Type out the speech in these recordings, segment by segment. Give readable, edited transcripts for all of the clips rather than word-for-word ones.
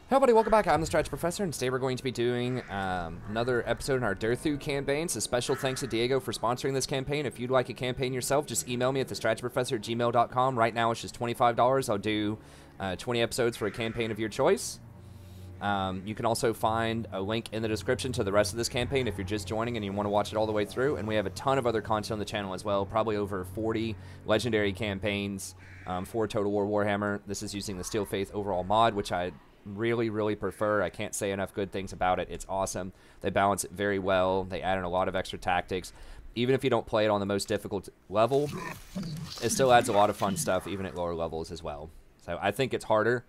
Hey everybody, welcome back. I'm the Strategy Professor, and today we're going to be doing another episode in our Durthu campaign. So special thanks to Diego for sponsoring this campaign. If you'd like a campaign yourself, just email me at thestrategyprofessor@gmail.com. Right now it's just $25. I'll do 20 episodes for a campaign of your choice. You can also find a link in the description to the rest of this campaign if you're just joining and you want to watch it all the way through. And we have a ton of other content on the channel as well, probably over 40 legendary campaigns for Total War Warhammer. This is using the Steel Faith overall mod, which I really prefer. I can't say enough good things about it. It's awesome. They balance it very well. They add in a lot of extra tactics. Even if you don't play it on the most difficult level, it still adds a lot of fun stuff even at lower levels as well. So I think it's harder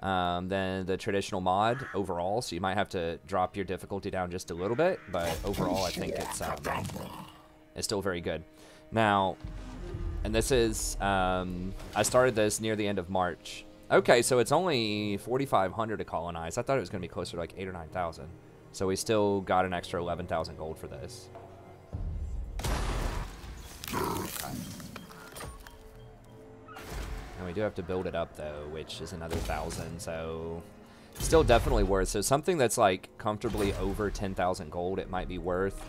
than the traditional mod overall, so you might have to drop your difficulty down just a little bit, but overall I think it's still very good. Now, and this is I started this near the end of March. Okay, so it's only 4,500 to colonize. I thought it was going to be closer to like 8,000 or 9,000. So we still got an extra 11,000 gold for this. Okay. And we do have to build it up though, which is another 1,000. So still definitely worth. So something that's like comfortably over 10,000 gold, it might be worth.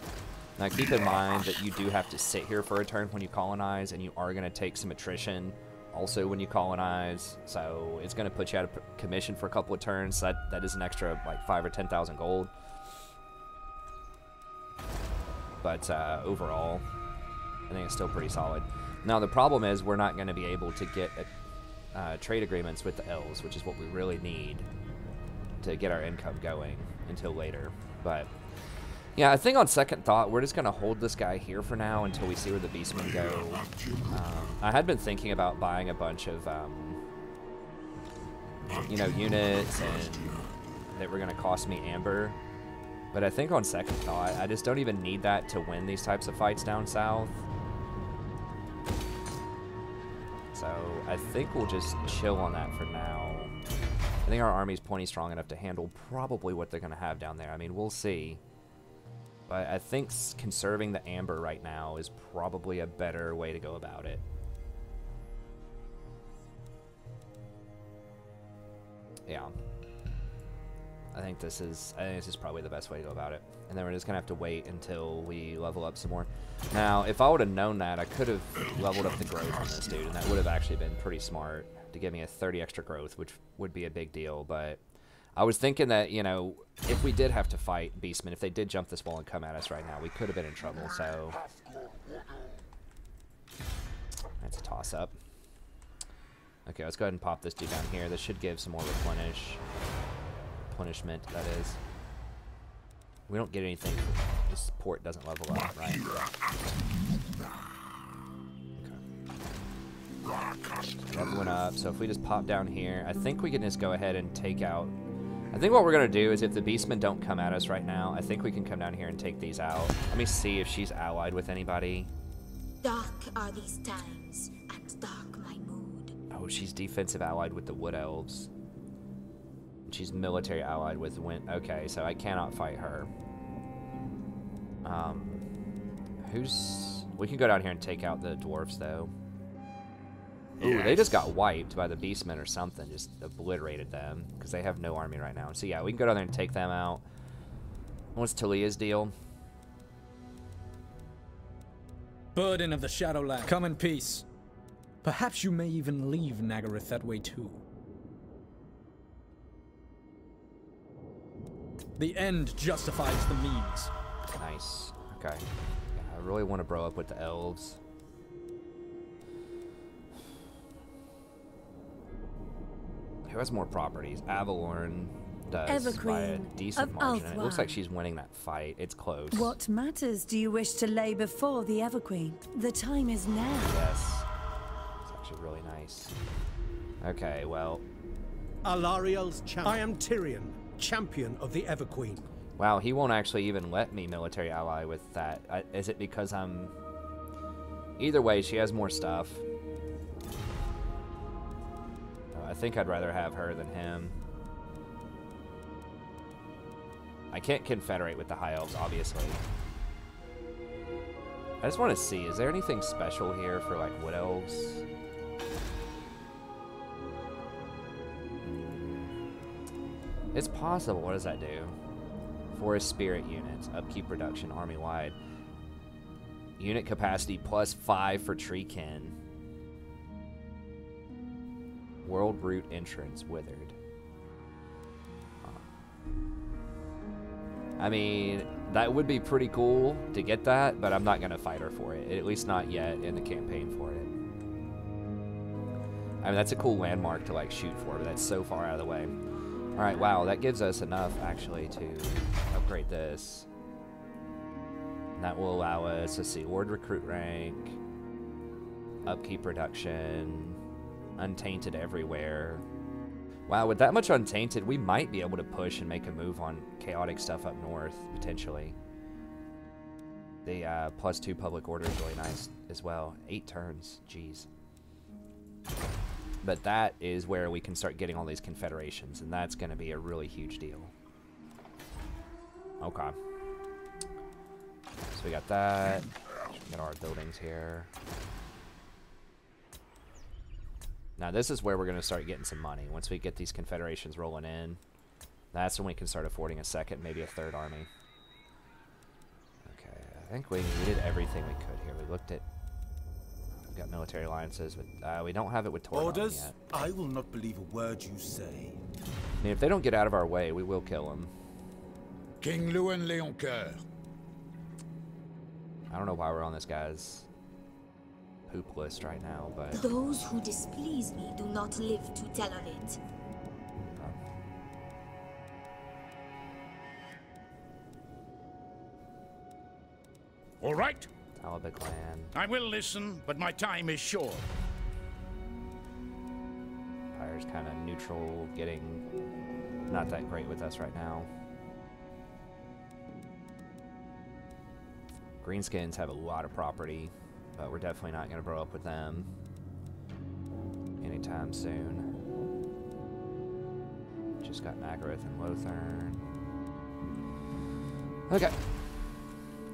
Now keep in mind that you do have to sit here for a turn when you colonize, and you are going to take some attrition also when you colonize, so it's going to put you out of commission for a couple of turns. That is an extra like 5,000 or 10,000 gold. But overall, I think it's still pretty solid. Now the problem is we're not going to be able to get trade agreements with the Elves, which is what we really need to get our income going until later. But yeah, I think on second thought, we're just going to hold this guy here for now until we see where the Beastmen go. I had been thinking about buying a bunch of, you know, units and that were going to cost me amber. But I think on second thought, I just don't even need that to win these types of fights down south. So I think we'll just chill on that for now. I think our army's plenty strong enough to handle probably what they're going to have down there. I mean, we'll see. But I think conserving the amber right now is probably a better way to go about it. Yeah. I think this is probably the best way to go about it. And then we're just going to have to wait until we level up some more. Now, if I would have known that, I could have leveled up the growth on this dude, and that would have actually been pretty smart to give me a 30 extra growth, which would be a big deal. But I was thinking that, you know, if we did have to fight Beastmen, if they did jump this wall and come at us right now, we could have been in trouble, so that's a toss-up. Okay, let's go ahead and pop this dude down here. This should give some more replenishment, that is. We don't get anything. This port doesn't level up, right? Okay. Leveling up, so if we just pop down here, I think we can just go ahead and take out. I think what we're going to do is if the Beastmen don't come at us right now, I think we can come down here and take these out. Let me see if she's allied with anybody. Dark are these times, and dark my mood. Oh, she's defensive allied with the Wood Elves. She's military allied with Wind. Okay, so I cannot fight her. We can go down here and take out the dwarfs, though. Ooh, they just got wiped by the Beastmen or something. Just obliterated them because they have no army right now. So yeah, we can go down there and take them out. What's Talia's deal? Burden of the Shadowland, come in peace. Perhaps you may even leave Nagaryth that way too. The end justifies the means. Nice. Okay. Yeah, I really want to bro up with the Elves. Who has more properties? Avalorn does by a decent margin. And it looks like she's winning that fight. It's close. What matters do you wish to lay before the Everqueen? The time is now. Yes. It's actually really nice. Okay, well. Alariel's champion. I am Tyrion, champion of the Everqueen. Wow, he won't actually even let me military ally with that. Is it because I'm... Either way, she has more stuff. I think I'd rather have her than him. I can't confederate with the High Elves, obviously. I just want to see, is there anything special here for, like, Wood Elves? It's possible. What does that do? Forest spirit units. Upkeep reduction army-wide. Unit capacity +5 for treekin. World route entrance withered. I mean, that would be pretty cool to get that, but I'm not going to fight her for it. At least not yet in the campaign for it. I mean, that's a cool landmark to, like, shoot for, but that's so far out of the way. Alright, wow, that gives us enough, actually, to upgrade this. And that will allow us, let's see, Ward recruit rank, upkeep reduction, untainted everywhere. Wow, with that much untainted, we might be able to push and make a move on chaotic stuff up north, potentially. The +2 public order is really nice as well. 8 turns, jeez. But that is where we can start getting all these confederations, and that's going to be a really huge deal. Okay. So we got that. Got our buildings here. Now this is where we're going to start getting some money. Once we get these confederations rolling in, that's when we can start affording a second, maybe a third army. Okay, I think we did everything we could here. We looked at... We've got military alliances, but we don't have it with Torgon Orders? yet. I will not believe a word you say. I mean, if they don't get out of our way, we will kill them. King Lewin Leoncoeur. I don't know why we're on this guy's poop list right now, but... Those who displease me do not live to tell of it. All right. Talabek land. I will listen, but my time is short. Empire's kind of neutral, getting not that great with us right now. Greenskins have a lot of property, but we're definitely not going to grow up with them anytime soon. Just got Nagaroth and Lothern. Okay.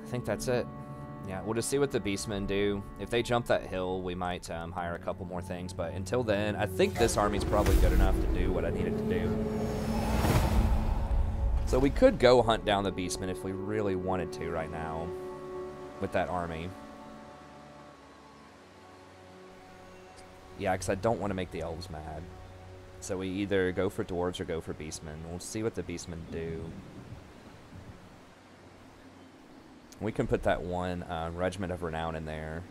I think that's it. Yeah, we'll just see what the Beastmen do. If they jump that hill, we might hire a couple more things, but until then, I think this army's probably good enough to do what I need it to do. So we could go hunt down the Beastmen if we really wanted to right now with that army. Yeah, because I don't want to make the Elves mad. So we either go for Dwarves or go for Beastmen. We'll see what the Beastmen do. We can put that one Regiment of Renown in there.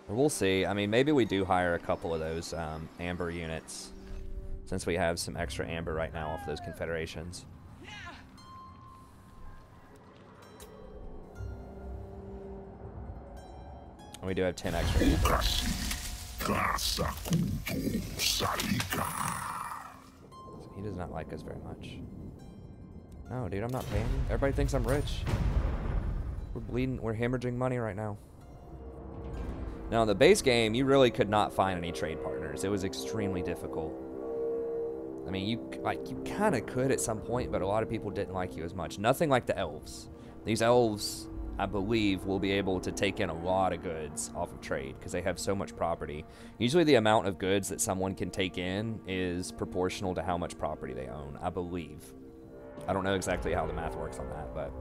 Or we'll see. I mean, maybe we do hire a couple of those Amber units, since we have some extra Amber right now off those Confederations. And we do have 10 extra Amber. He does not like us very much. No, dude, I'm not paying you. Everybody thinks I'm rich. We're bleeding. We're hemorrhaging money right now. Now, in the base game, you really could not find any trade partners. It was extremely difficult. I mean, you kind of could at some point, but a lot of people didn't like you as much. Nothing like the Elves. These Elves, I believe, will be able to take in a lot of goods off of trade because they have so much property. Usually the amount of goods that someone can take in is proportional to how much property they own, I believe. I don't know exactly how the math works on that, but...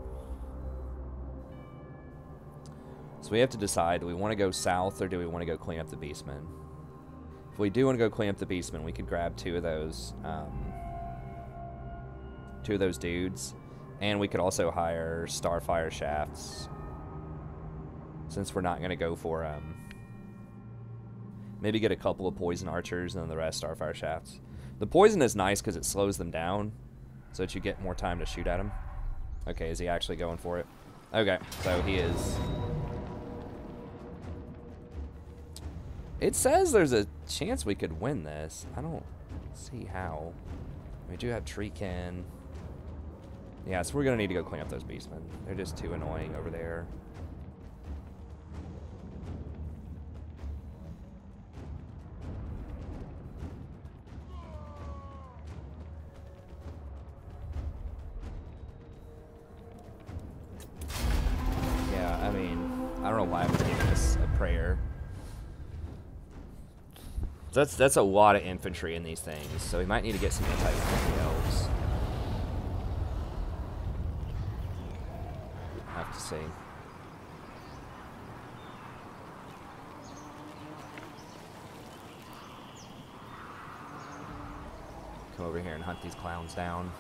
So we have to decide, do we want to go south or do we want to go clean up the Beastmen? If we do want to go clean up the Beastmen, we could grab two of those dudes. And we could also hire Starfire Shafts. Since we're not going to go for... maybe get a couple of Poison Archers and then the rest Starfire Shafts. The Poison is nice because it slows them down, so that you get more time to shoot at him. Okay, is he actually going for it? Okay, so he is. It says there's a chance we could win this. I don't see how. We do have Treekin. Yeah, so we're going to need to go clean up those Beastmen. They're just too annoying over there. I don't know why I'm giving this a prayer. That's a lot of infantry in these things, so we might need to get some anti-infantry elves. Have to see. Come over here and hunt these clowns down.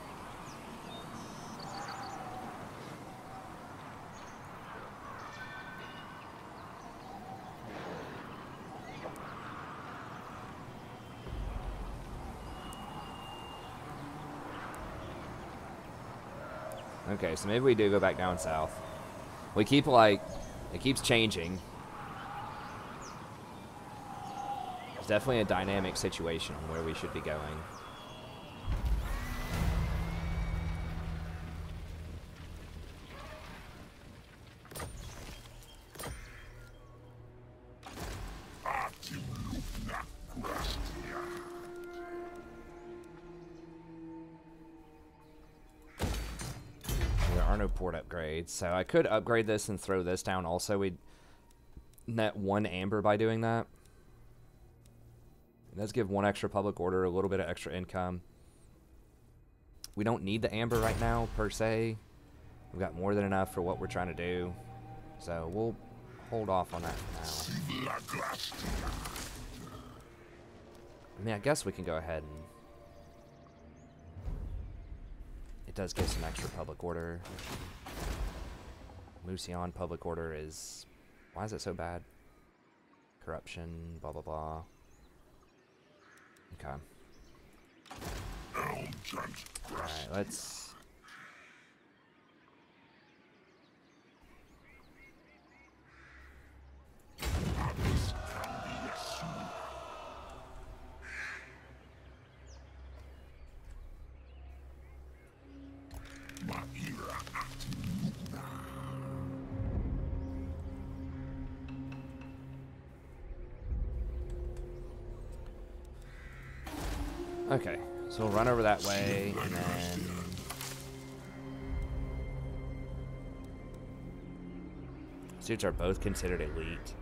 Okay, so maybe we do go back down south. We keep, like, it keeps changing. It's definitely a dynamic situation on where we should be going. Port upgrades, so I could upgrade this and throw this down also. We'd net 1 amber by doing that. It does give 1 extra public order, a little bit of extra income. We don't need the amber right now per se. We've got more than enough for what we're trying to do, so we'll hold off on that for now. I mean, I guess we can go ahead and it does give some extra public order. Musion public order is... Why is it so bad? Corruption, blah, blah, blah. Okay. Alright, let's... Okay, so we'll run over that way, and then... Suits are both considered elite.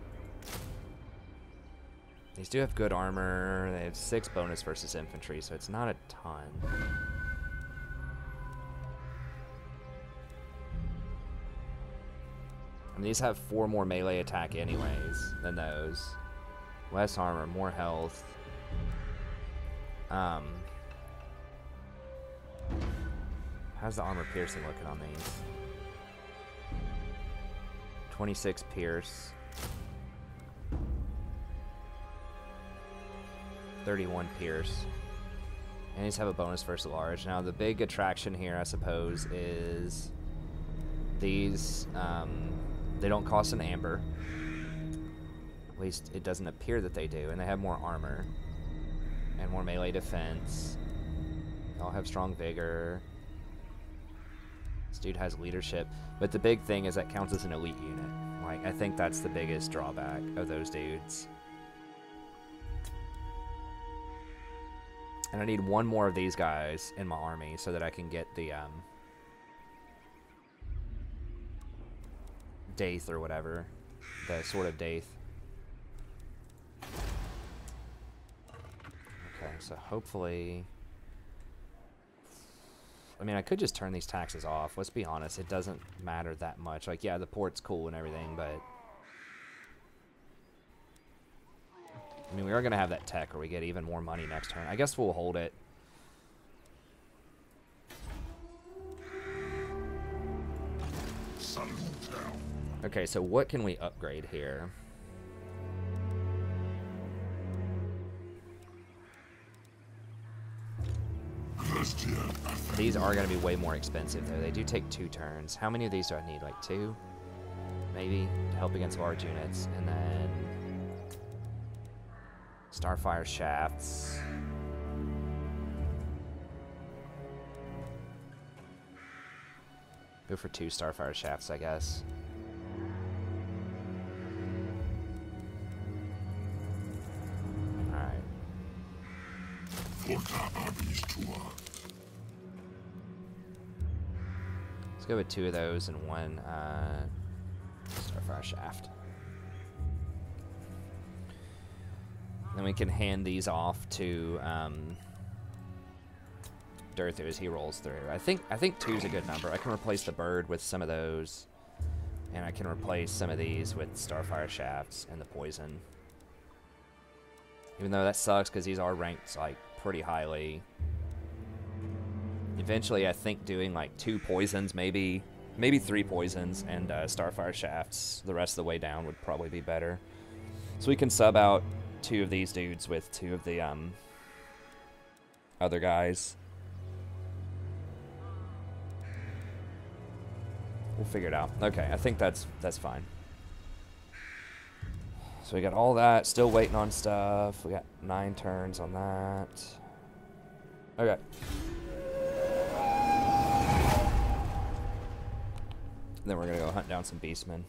These do have good armor. They have 6 bonus versus infantry, so it's not a ton. And these have 4 more melee attack anyways than those. Less armor, more health. How's the armor piercing looking on these? 26 pierce. 31 pierce. And these have a bonus versus large. Now the big attraction here, I suppose, is these, they don't cost an amber. At least it doesn't appear that they do. And they have more armor. And more melee defense. They all have strong vigor. This dude has leadership. But the big thing is that counts as an elite unit. Like, I think that's the biggest drawback of those dudes. And I need 1 more of these guys in my army so that I can get the, Daith or whatever. The Sword of Daith. Okay, so hopefully... I mean, I could just turn these taxes off. Let's be honest, it doesn't matter that much. Like, yeah, the port's cool and everything, but... I mean, we are going to have that tech where we get even more money next turn. I guess we'll hold it. Okay, so what can we upgrade here? These are going to be way more expensive, though. They do take 2 turns. How many of these do I need? Like 2? Maybe? To help against large units. And then... Starfire shafts. Go for 2 Starfire shafts, I guess. Alright. Let's go with 2 of those and 1 Starfire shaft. And we can hand these off to Durthu as he rolls through. I think 2's a good number. I can replace the bird with some of those. And I can replace some of these with Starfire Shafts and the poison. Even though that sucks because these are ranked like pretty highly. Eventually I think doing like 2 poisons, maybe 3 poisons and Starfire Shafts the rest of the way down would probably be better. So we can sub out 2 of these dudes with 2 of the other guys. We'll figure it out. Okay, I think that's fine. So we got all that, still waiting on stuff. We got 9 turns on that. Okay. Then we're gonna go hunt down some Beastmen.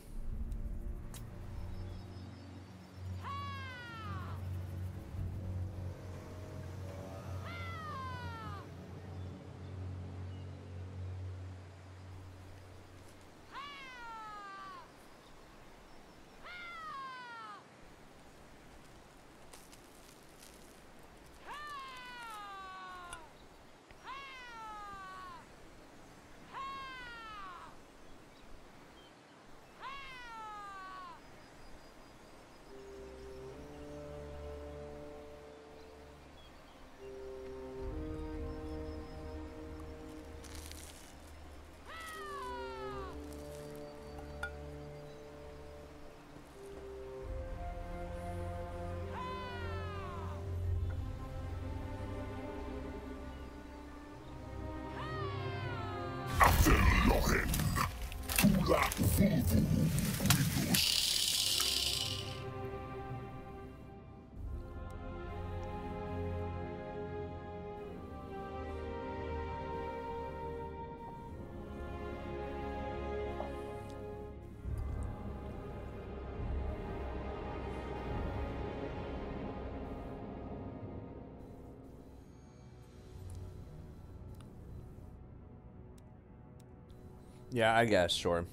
Yeah, I guess, sure.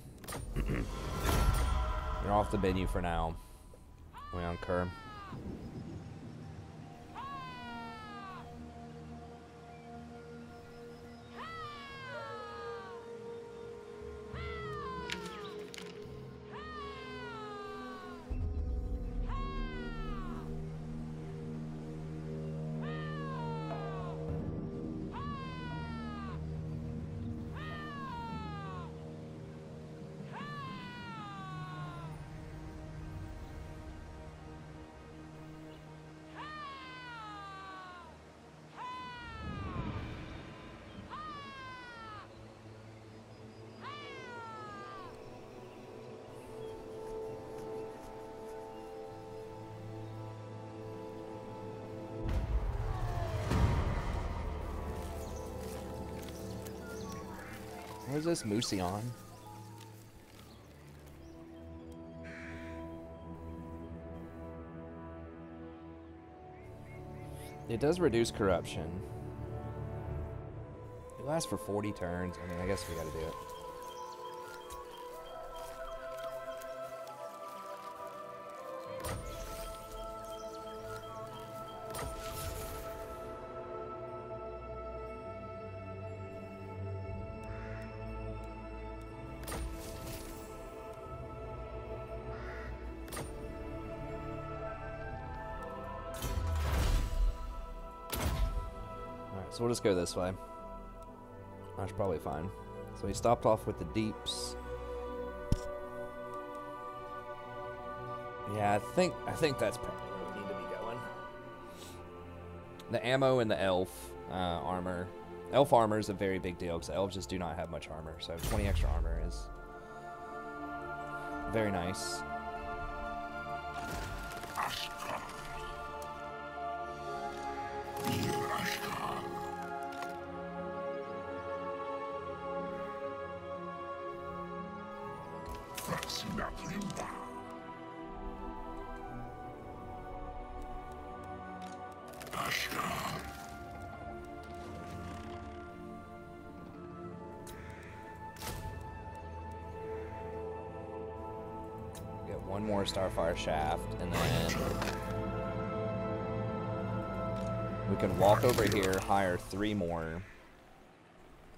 You're off the menu for now. We on Kerr. Where's this Moosey on? It does reduce corruption. It lasts for 40 turns. I mean, I guess we gotta do it. So we'll just go this way. That's probably fine. So he stopped off with the deeps. Yeah, I think that's probably where we need to be going. The ammo and the elf armor. Elf armor is a very big deal because elves just do not have much armor. So 20 extra armor is very nice. Get one more Starfire Shaft, and then We can walk over here, hire 3 more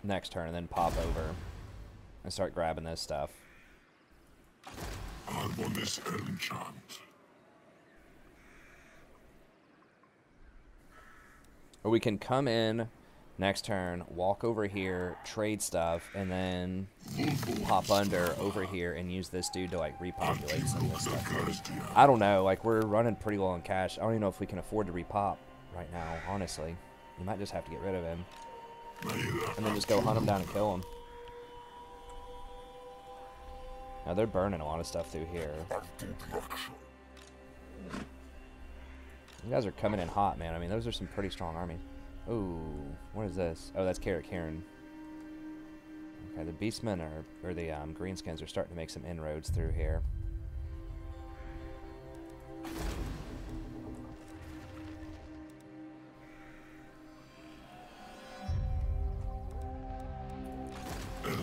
next turn, and then pop over and start grabbing this stuff. I'm on this enchant. Or we can come in next turn, walk over here, trade stuff, and then pop under over here and use this dude to like repopulate some of this stuff. I don't know, like we're running pretty low on cash. I don't even know if we can afford to repop right now, honestly. We might just have to get rid of him. And then just go hunt him down and kill him. Now they're burning a lot of stuff through here. You guys are coming in hot, man. I mean, those are some pretty strong armies. Ooh, what is this? Oh, that's Carrot Karen. Okay, the Beastmen or the Greenskins are starting to make some inroads through here. I'm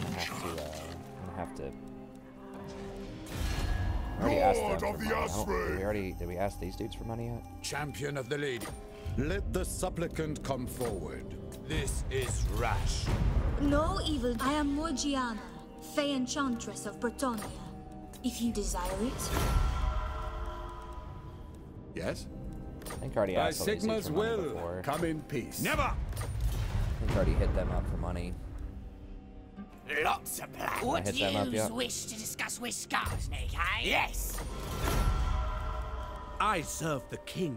gonna have to. I already asked them for money. Did we ask these dudes for money yet? Champion of the Lady. Let the supplicant come forward. This is rash. No evil. I am Morgiana, Fey Enchantress of Bretonnia. If you desire it. Yes? I think I already asked all these dudes for money before. Come in peace. Never! I think I already hit them up for money. Lots of plans. Would you wish to discuss with Skarsnik, eh? Yes. I serve the king.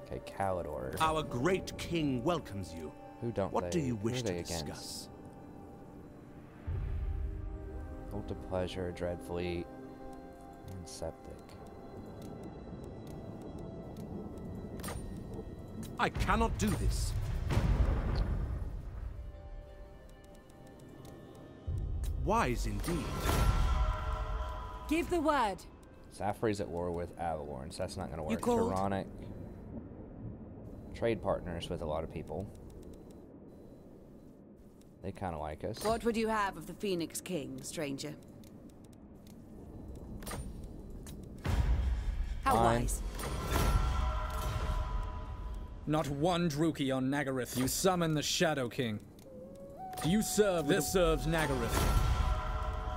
Okay, Calidor. Our great king welcomes you. Who don't What they, do you wish to against? discuss? Cult of Pleasure, Dreadfleet, and Septic. I cannot do this. Wise indeed. Give the word. Saffrey's at war with Avalorn, so that's not going to work. You called? Tyrannic. Trade partners with a lot of people. They kind of like us. What would you have of the Phoenix King, stranger? How Fine. wise. Not one Druki on Nagaryth. You summon the Shadow King. Do you serve? This serves Nagaryth.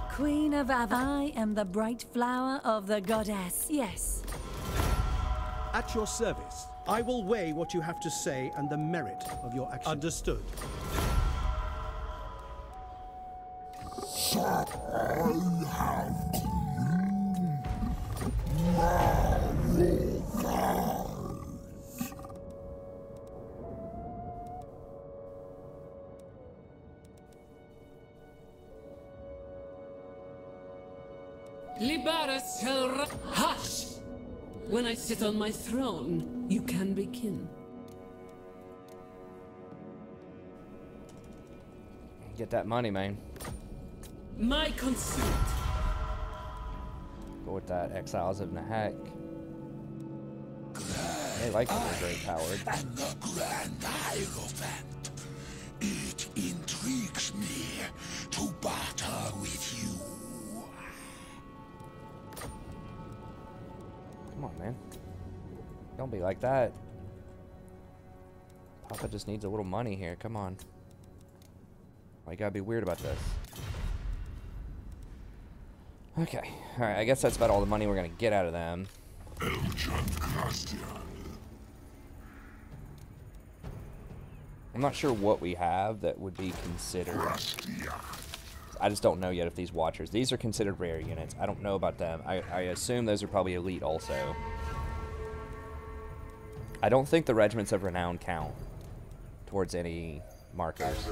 Queen of I am the bright flower of the goddess. Yes. At your service. I will weigh what you have to say and the merit of your action. Understood. Libaris shall hush! When I sit on my throne, you can begin. Get that money, man. My consent. Go with that. Exiles of Nahak. They like them, they're very powered. And the Grand Hierophant. It intrigues me to barter with you. Come on, man. Don't be like that. Papa just needs a little money here. Come on. Why you gotta be weird about this? Okay. Alright, I guess that's about all the money we're gonna get out of them. I'm not sure what we have that would be considered. I just don't know yet if these Watchers. These are considered rare units. I don't know about them. I assume those are probably elite also. I don't think the Regiments of Renown count towards any markers.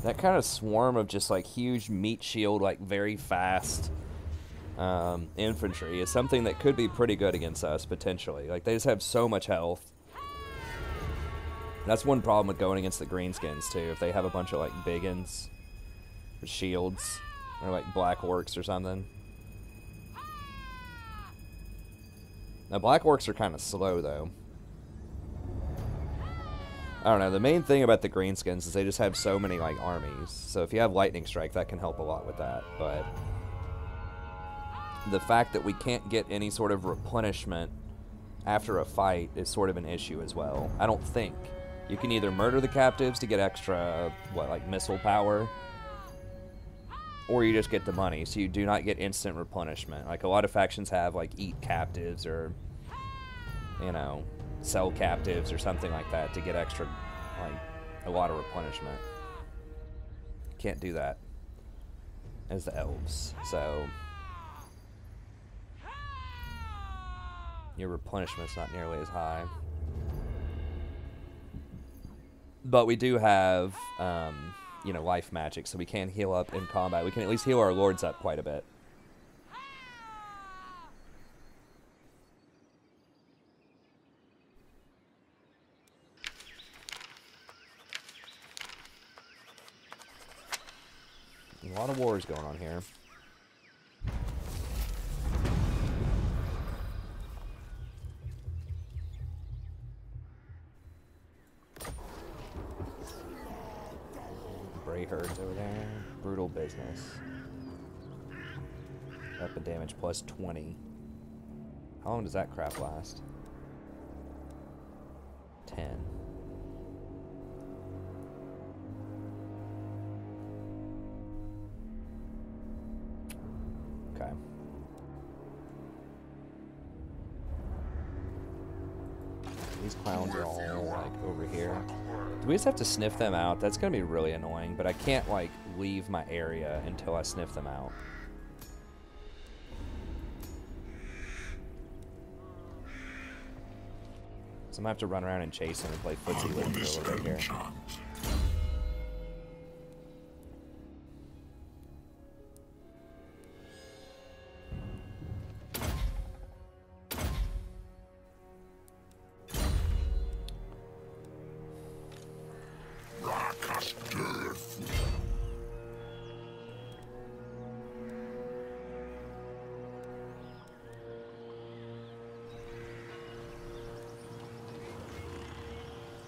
That kind of swarm of just like huge meat shield, like very fast infantry is something that could be pretty good against us potentially. Like they just have so much health. That's one problem with going against the greenskins, too. If they have a bunch of, like, biggins or shields or, like, black orcs or something. Now, black orcs are kind of slow, though. I don't know. The main thing about the greenskins is they just have so many, like, armies. So if you have lightning strike, that can help a lot with that. But the fact that we can't get any sort of replenishment after a fight is sort of an issue as well. I don't think. You can either murder the captives to get extra, like missile power, or you just get the money. So you do not get instant replenishment. Like, a lot of factions have, like, eat captives or, you know, sell captives or something like that to get extra, like, a lot of replenishment. Can't do that as the elves, so your replenishment's not nearly as high. But we do have, you know, life magic, so we can heal up in combat. We can at least heal our lords up quite a bit. A lot of wars going on here. Bray herds over there. Brutal business. Weapon damage plus 20. How long does that crap last? 10. Okay. These clowns are all, like, over here. Do we just have to sniff them out? That's gonna be really annoying, but I can't, like, leave my area until I sniff them out. So I'm gonna have to run around and chase them and play footsie with them for a little bit here.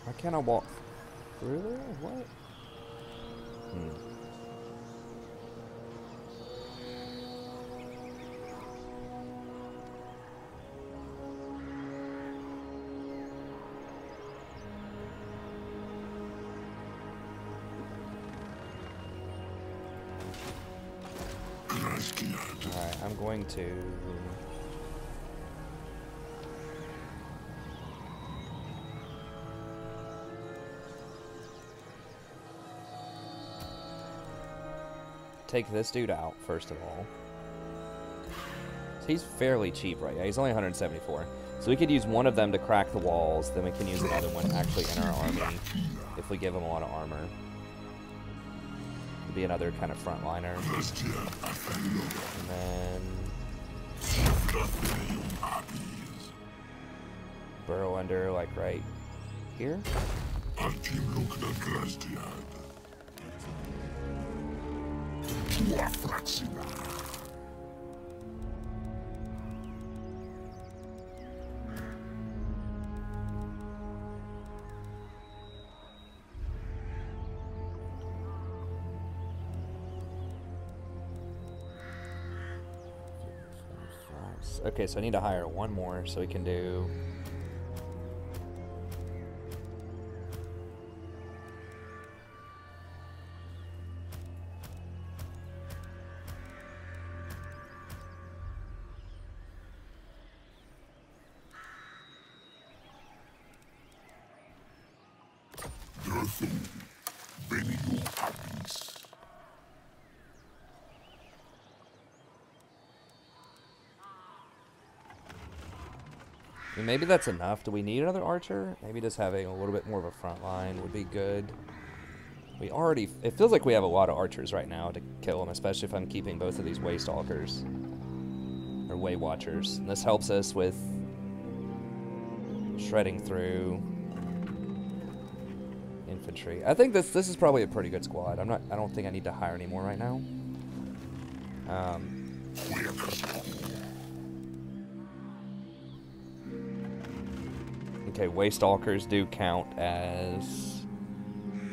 Why can't I walk through there? What? Alright, I'm going to... take this dude out, first of all. So he's fairly cheap, right? Yeah, he's only 174. So we could use one of them to crack the walls, then we can use another one actually in our army if we give him a lot of armor. Be another kind of frontliner. And then burrow under, like, right here. Okay, so I need to hire one more so we can do... Durthu, venium habis. I mean, maybe that's enough. Do we need another archer? Maybe just having a little bit more of a front line would be good. We already... It feels like we have a lot of archers right now to kill them, especially if I'm keeping both of these Waystalkers. Or Way Watchers. And this helps us with shredding through. infantry. I think this is probably a pretty good squad. I don't think I need to hire any more right now. Okay, Waystalkers do count as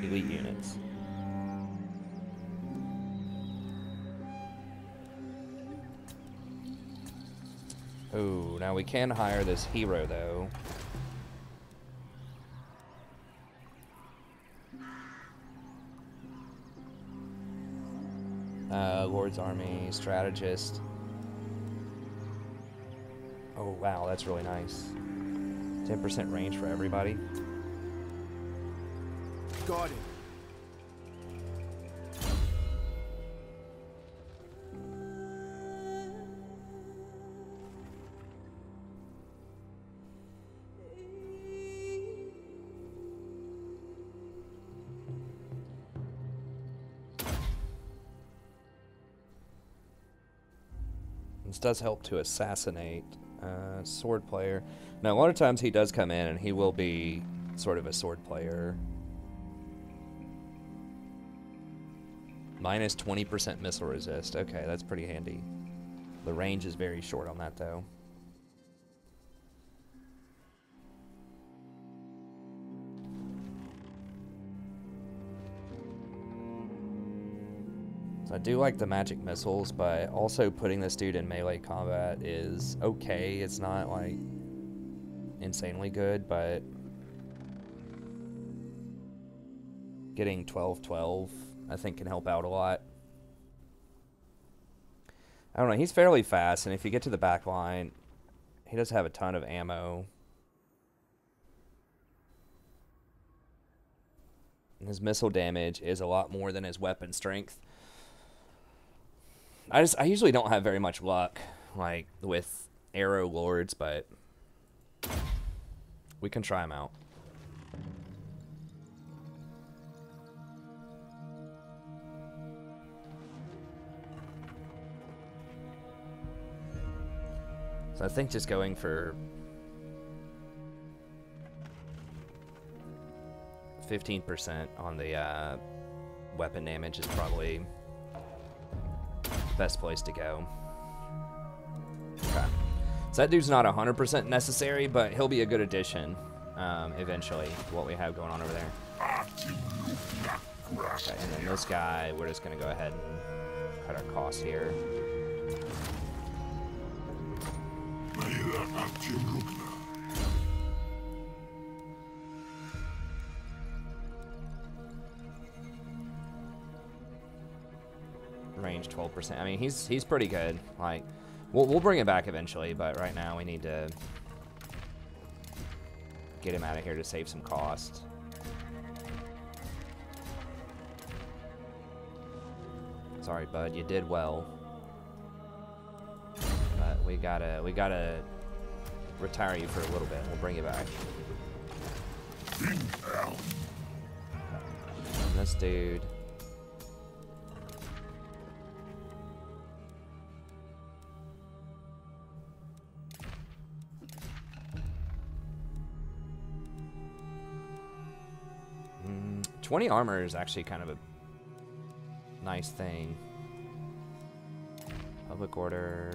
elite units. Ooh, now we can hire this hero though. Lord's Army, Strategist. Oh wow, that's really nice. 10% range for everybody. Got it. This does help to assassinate sword player. Now, a lot of times he does come in and he will be sort of a sword player. Minus 20% missile resist. Okay, that's pretty handy. The range is very short on that, though. So I do like the magic missiles, but also putting this dude in melee combat is okay. It's not, like, insanely good, but getting 12-12, I think, can help out a lot. I don't know, he's fairly fast, and if you get to the back line, he does have a ton of ammo. And his missile damage is a lot more than his weapon strength. I usually don't have very much luck, like, with arrow lords, but we can try them out. So I think just going for 15% on the weapon damage is probably best place to go. Okay. So that dude's not 100% necessary, but he'll be a good addition eventually to what we have going on over there. Okay, and then this guy, we're just going to go ahead and cut our costs here. Range 12%. I mean, he's pretty good. Like, we'll bring it back eventually, but right now we need to get him out of here to save some cost. Sorry, bud, you did well, but we gotta retire you for a little bit. We'll bring you back. And this dude. Mm, 20 armor is actually kind of a nice thing. Public order.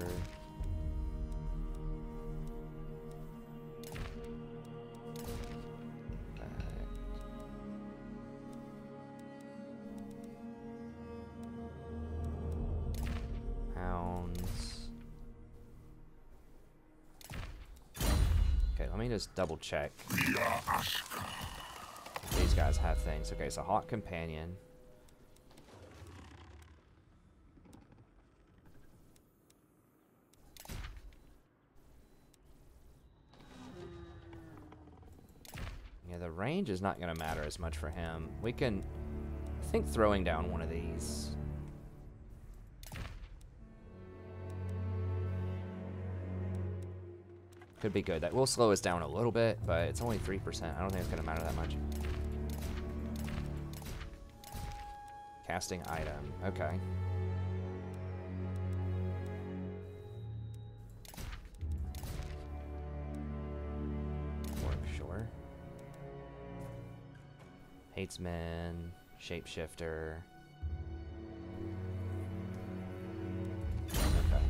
Hounds. Okay, let me just double check. These guys have things. Okay, so Hawk Companion. Yeah, the range is not going to matter as much for him. We can, I think, throwing down one of these. Could be good. That will slow us down a little bit, but it's only 3%. I don't think it's going to matter that much. Casting item. Okay. Work, sure. Statesman, Shapeshifter. Okay.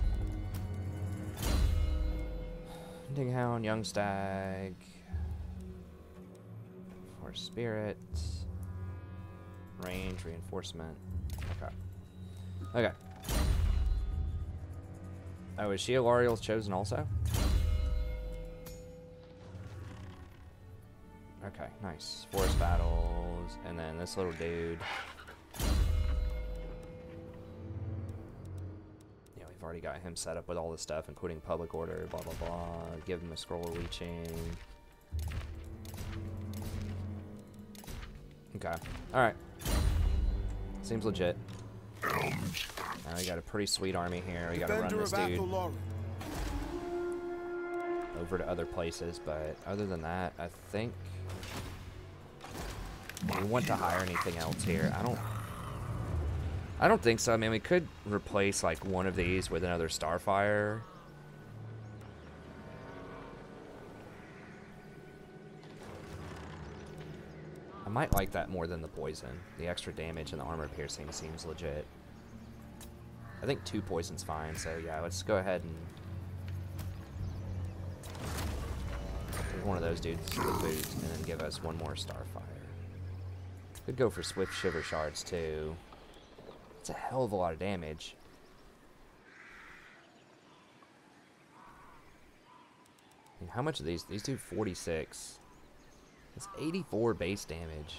Dinghound, Young Stag. Force Spirit. Range, Reinforcement. Okay. Okay. Oh, is she Alariel's chosen also? Okay, nice. Forest battles, and then this little dude. Yeah, we've already got him set up with all this stuff, including public order, blah, blah, blah. Give him a scroll of leeching. Okay, alright. Seems legit. Now we got a pretty sweet army here. We gotta run this dude over to other places, but other than that, I think we want to hire anything else here. I don't think so. I mean, we could replace like one of these with another Starfire. I might like that more than the poison. The extra damage and the armor piercing seems legit. I think 2 poison's fine, so yeah, let's go ahead and give one of those dudes the boost and then give us one more Starfire. Could go for Swift Shiver Shards too. It's a hell of a lot of damage. I mean, how much of these? These do 46. It's 84 base damage.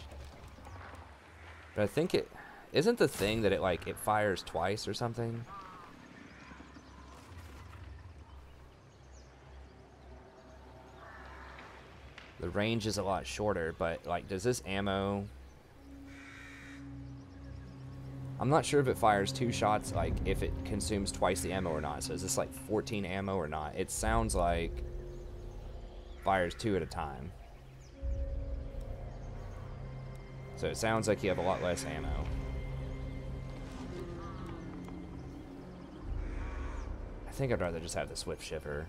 But I think it isn't the thing that it fires twice or something. The range is a lot shorter, but like, does this ammo? I'm not sure if it fires 2 shots, like if it consumes twice the ammo or not. So is this like 14 ammo or not? It sounds like fires 2 at a time. So it sounds like you have a lot less ammo. I think I'd rather just have the Swift Shiver.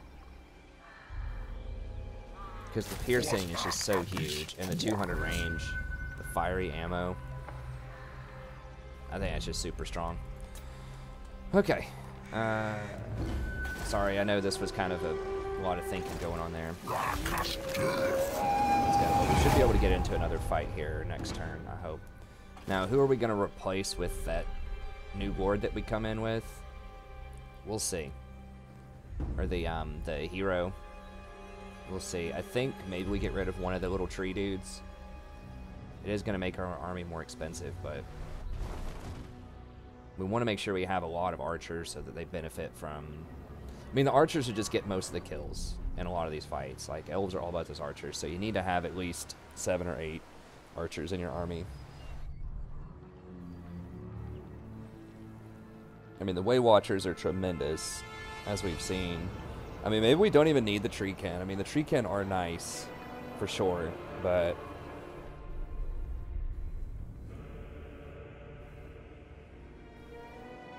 Because the piercing is just so huge, and the 200 range, the fiery ammo, I think that's just super strong. Okay. Sorry, I know this was kind of a lot of thinking going on there. Let's go. We should be able to get into another fight here next turn, I hope. Now, who are we going to replace with that new lord that we come in with? We'll see. Or the hero. We'll see. I think maybe we get rid of one of the little tree dudes. It is going to make our army more expensive, but we want to make sure we have a lot of archers so that they benefit from... I mean, the archers would just get most of the kills in a lot of these fights. Like, elves are all about those archers, so you need to have at least 7 or 8 archers in your army. I mean, the Way Watchers are tremendous, as we've seen. I mean, maybe we don't even need the Treekin. I mean, the Treekin are nice, for sure, but...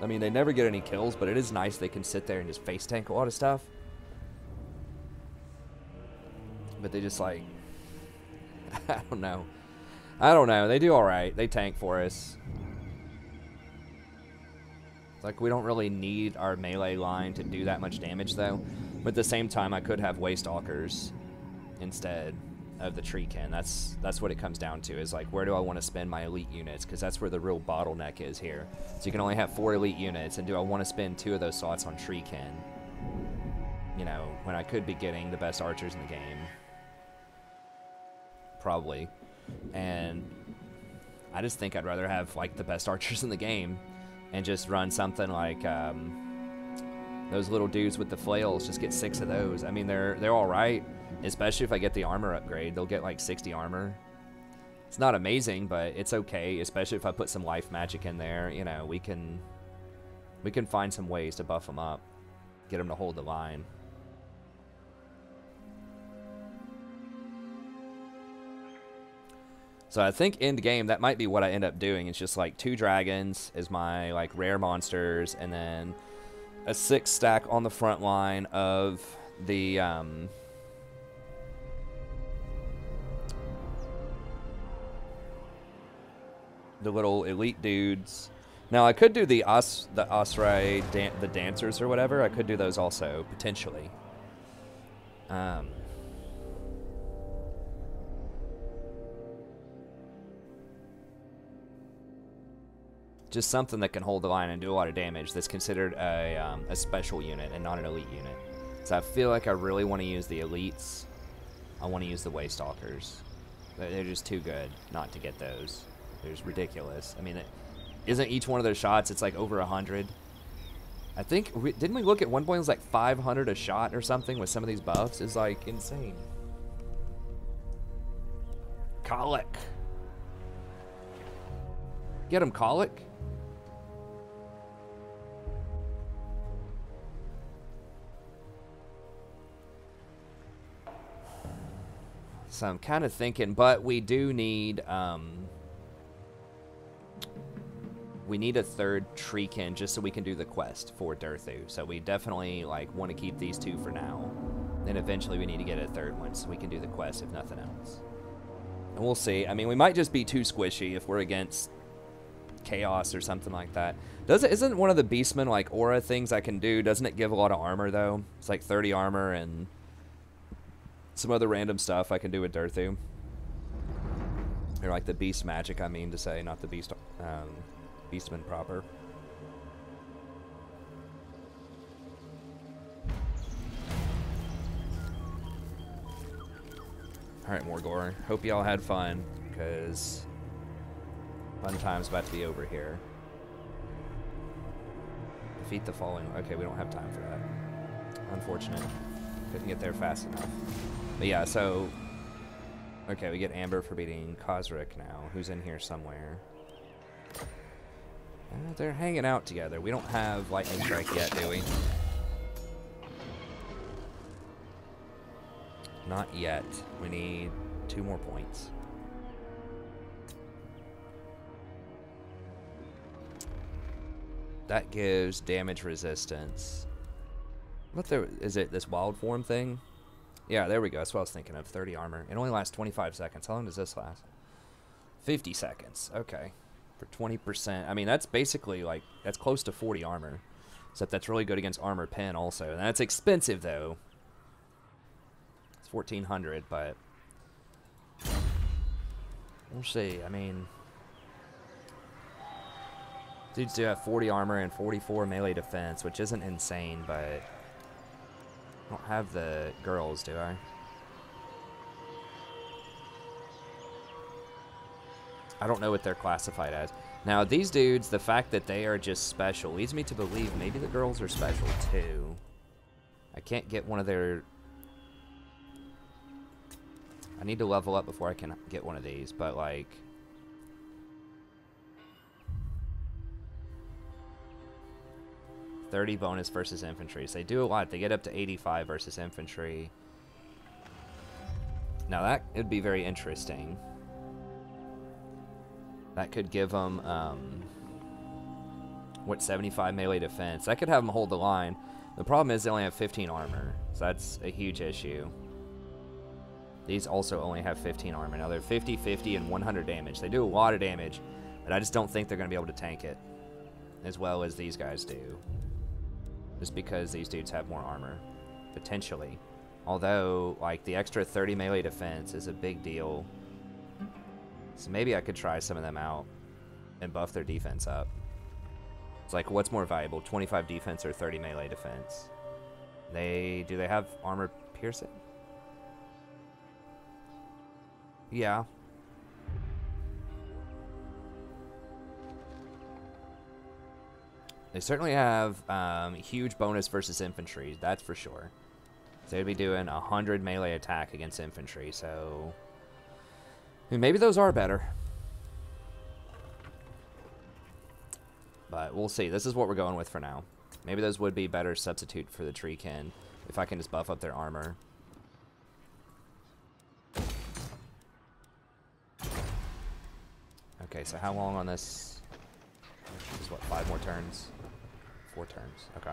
I mean, they never get any kills, but it is nice they can sit there and just face tank a lot of stuff. But they just, like... I don't know. I don't know. They do alright. They tank for us. It's like, we don't really need our melee line to do that much damage, though. But at the same time, I could have Waystalkers instead of the Treekin. That's what it comes down to, is like, where do I want to spend my elite units? Because that's where the real bottleneck is here. So you can only have 4 elite units, and do I want to spend 2 of those slots on Treekin? You know, when I could be getting the best archers in the game. Probably. And I just think I'd rather have, like, the best archers in the game and just run something like those little dudes with the flails. Just get 6 of those. I mean, they're all right. Especially if I get the armor upgrade. They'll get like 60 armor. It's not amazing, but it's okay. Especially if I put some life magic in there. You know, we can find some ways to buff them up. Get them to hold the line. So I think end game, that might be what I end up doing. It's just like 2 dragons as my like rare monsters, and then a 6 stack on the front line of the the little elite dudes. Now I could do the Osrai, the dancers or whatever. I could do those also potentially. Just something that can hold the line and do a lot of damage. That's considered a special unit and not an elite unit. So I feel like I really want to use the elites. I want to use the Waystalkers. They're just too good not to get those. They're just ridiculous. I mean, isn't each one of those shots, it's like over 100? I think, didn't we look at one point, it was like 500 a shot or something with some of these buffs? It's like insane. Colic. Get him, Colic. So I'm kind of thinking, but we do need, we need a third Treekin just so we can do the quest for Durthu. So we definitely like want to keep these two for now. Then eventually we need to get a third one so we can do the quest if nothing else. And we'll see. I mean, we might just be too squishy if we're against Chaos or something like that. Isn't one of the Beastmen like aura things I can do? Doesn't it give a lot of armor though? It's like 30 armor and some other random stuff I can do with Durthu. Or like the beast magic, I mean to say, not the beast, Beastman proper. Alright, Morgor. Hope y'all had fun, because fun time's about to be over here. Defeat the falling. Okay, we don't have time for that. Unfortunate. Couldn't get there fast enough. But yeah, so... Okay, we get Amber for beating Kozric now, who's in here somewhere. They're hanging out together. We don't have Lightning Strike yet, do we? Not yet. We need 2 more points. That gives damage resistance. What is it, this wild form thing? Yeah, there we go. That's what I was thinking of. 30 armor. It only lasts 25 seconds. How long does this last? 50 seconds. Okay. For 20%. I mean, that's basically like, that's close to 40 armor. Except that's really good against armor pen also. And that's expensive though. It's 1400, but we'll see. I mean, dudes do have 40 armor and 44 melee defense, which isn't insane, but I don't have the girls, do I? I don't know what they're classified as. Now, these dudes, the fact that they are just special leads me to believe maybe the girls are special too. I can't get one of their... I need to level up before I can get one of these, but like... $30 bonus versus infantry. So they do a lot. They get up to 85 versus infantry. Now that would be very interesting. That could give them, what, 75 melee defense. That could have them hold the line. The problem is they only have 15 armor. So that's a huge issue. These also only have 15 armor. Now they're 50, 50, and 100 damage. They do a lot of damage, but I just don't think they're going to be able to tank it as well as these guys do. Just because these dudes have more armor, potentially. Although, like, the extra 30 melee defense is a big deal. So maybe I could try some of them out and buff their defense up. It's like, what's more valuable, 25 defense or 30 melee defense? Do they have armor piercing? Yeah. They certainly have huge bonus versus infantry, that's for sure. So they'd be doing 100 melee attack against infantry, so... I mean, maybe those are better. But we'll see. This is what we're going with for now. Maybe those would be better substitute for the Treekin, if I can just buff up their armor. Okay, so how long on this? This is what, 5 more turns? 4 turns, okay.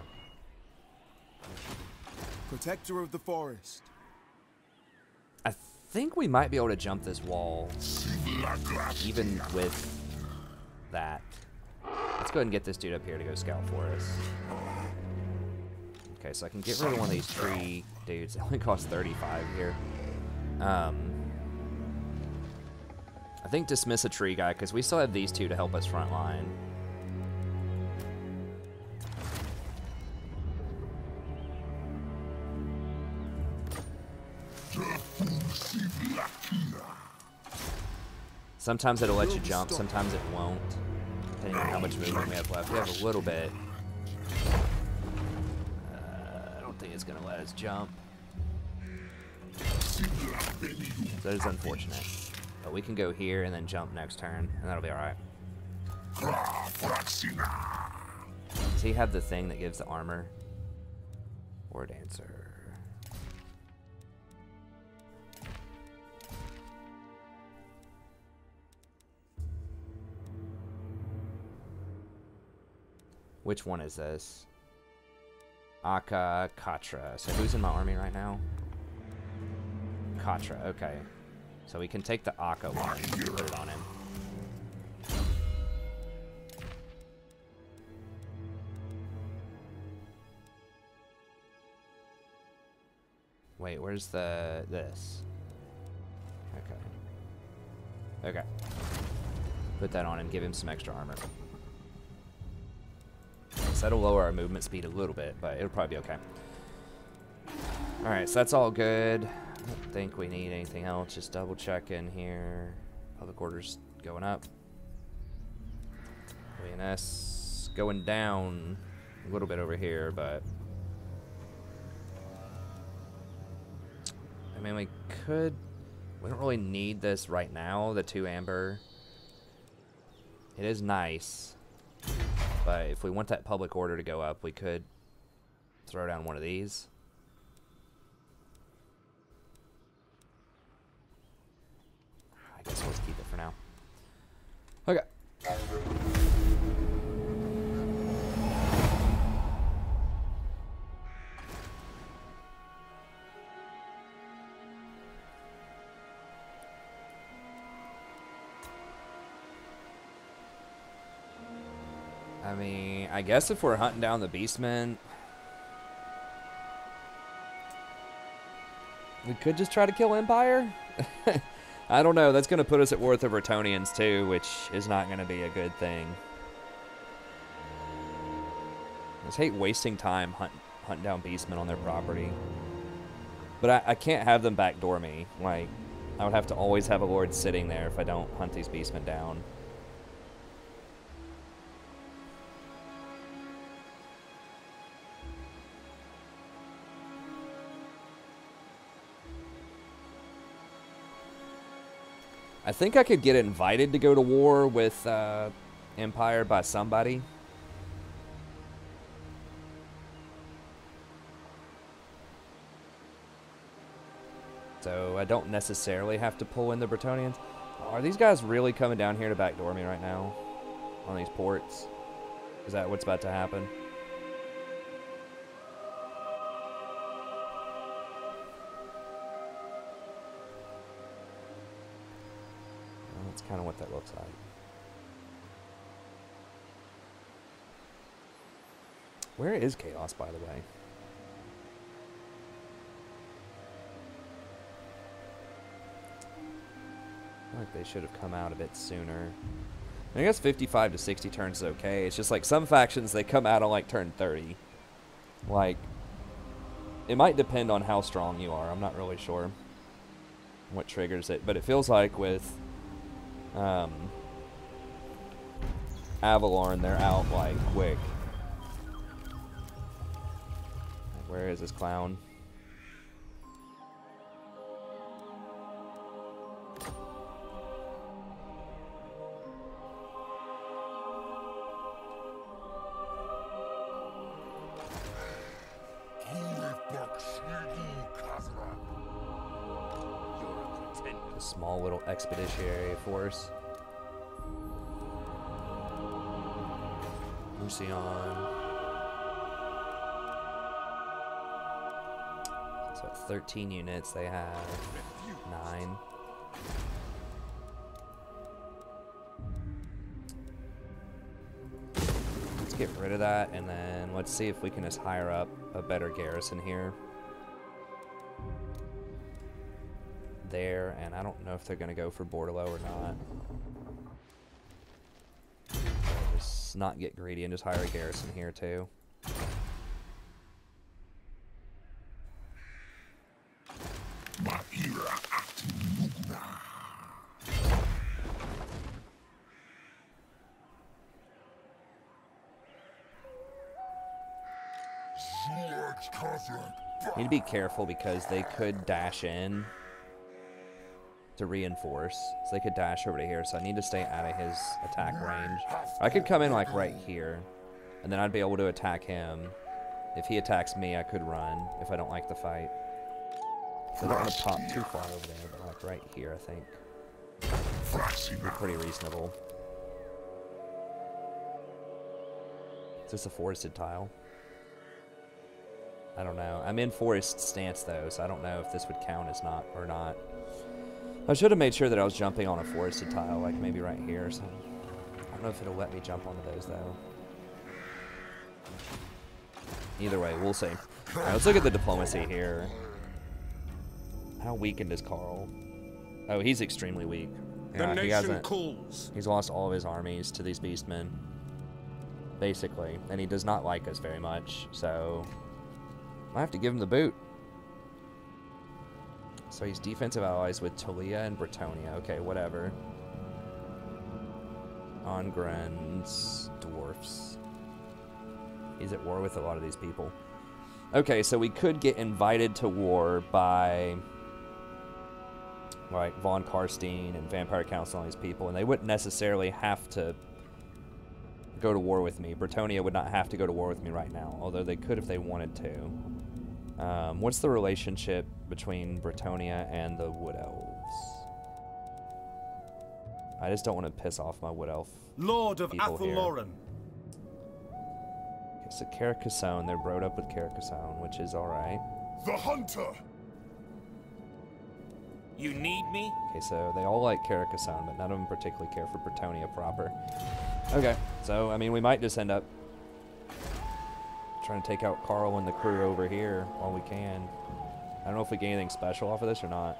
Protector of the forest. I think we might be able to jump this wall, even with that. Let's go ahead and get this dude up here to go scout for us. Okay, so I can get rid of one of these tree dudes. It only costs 35 here. I think dismiss a tree guy, because we still have these two to help us front line. Sometimes it'll let you jump, sometimes it won't, depending on how much movement we have left. We have a little bit. I don't think it's going to let us jump. That is unfortunate. But we can go here and then jump next turn, and that'll be alright. Does he have the thing that gives the armor? War Dancer. Which one is this? Aka Katra. So who's in my army right now? Katra, okay. So we can take the Aka one and put it on him. Wait, where's this? Okay. Okay. Put that on him, give him some extra armor. So that'll lower our movement speed a little bit, but it'll probably be okay. Alright, so that's all good. I don't think we need anything else. Just double check in here. Public orders going up. WNS going down a little bit over here, but I mean, we don't really need this right now, the 2 amber. It is nice. But if we want that public order to go up, we could throw down one of these. I guess we'll just keep it for now. Okay. I mean, I guess if we're hunting down the Beastmen, we could just try to kill Empire. I don't know. That's going to put us at war with the Bretonnians too, which is not going to be a good thing. I just hate wasting time hunting down Beastmen on their property. But I can't have them backdoor me. Like, I would have to always have a lord sitting there if I don't hunt these Beastmen down. I think I could get invited to go to war with Empire by somebody. So I don't necessarily have to pull in the Bretonnians. Are these guys really coming down here to backdoor me right now? On these ports? Is that what's about to happen? That's kind of what that looks like. Where is Chaos, by the way? I feel like they should have come out a bit sooner. I guess 55 to 60 turns is okay. It's just like some factions, they come out on like turn 30. Like, it might depend on how strong you are. I'm not really sure what triggers it. But it feels like with Avalorn, they're out like quick. Where is this clown? A small little expeditionary force. Lucian. So 13 units, they have 9. get rid of that, and then let's see if we can just hire up a better garrison here. There, and I don't know if they're going to go for Bordello or not. Just not get greedy and just hire a garrison here too. Need to be careful because they could dash in to reinforce. So they could dash over to here, so I need to stay out of his attack range. I could come in like right here, and then I'd be able to attack him. If he attacks me, I could run if I don't like the fight. So I don't want to pop too far over there, but like right here, I think. Be pretty reasonable. Is this a forested tile? I don't know. I'm in forest stance though, so I don't know if this would count as not or not. I should have made sure that I was jumping on a forested tile, like maybe right here or something. I don't know if it'll let me jump onto those though. Either way, we'll see. Alright, let's look at the diplomacy here. How weakened is Carl? Oh, he's extremely weak. Yeah, he hasn't. He's lost all of his armies to these beastmen, basically, and he does not like us very much. So I have to give him the boot. So he's defensive allies with Tolia and Bretonia. Okay, whatever. Ongrens, dwarfs. He's at war with a lot of these people. Okay, so we could get invited to war by like Von Karstein and Vampire Council and all these people, and they wouldn't necessarily have to go to war with me. Bretonia would not have to go to war with me right now, although they could if they wanted to. What's the relationship between Bretonia and the Wood Elves? I just don't want to piss off my Wood Elf Lord of people here. Athaloran. Okay, so Carcassonne, they're broed up with Carcassonne, which is alright. The Hunter! You need me? Okay, so they all like Carcassonne, but none of them particularly care for Bretonia proper. Okay, so, I mean, we might just end up trying to take out Carl and the crew over here while we can. I don't know if we get anything special off of this or not.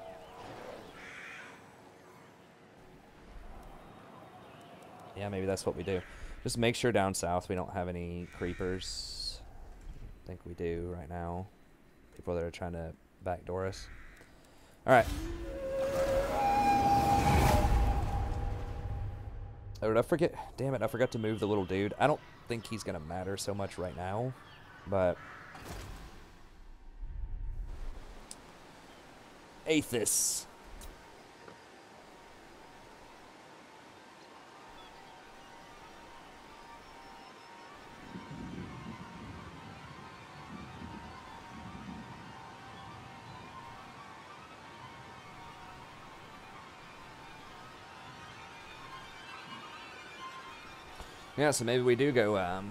Yeah, maybe that's what we do. Just make sure down south we don't have any creepers. I think we do right now. People that are trying to backdoor us. Alright. Oh, did I forget? Damn it, I forgot to move the little dude. I don't think he's going to matter so much right now, but... Aethys. Yeah, so maybe we do go,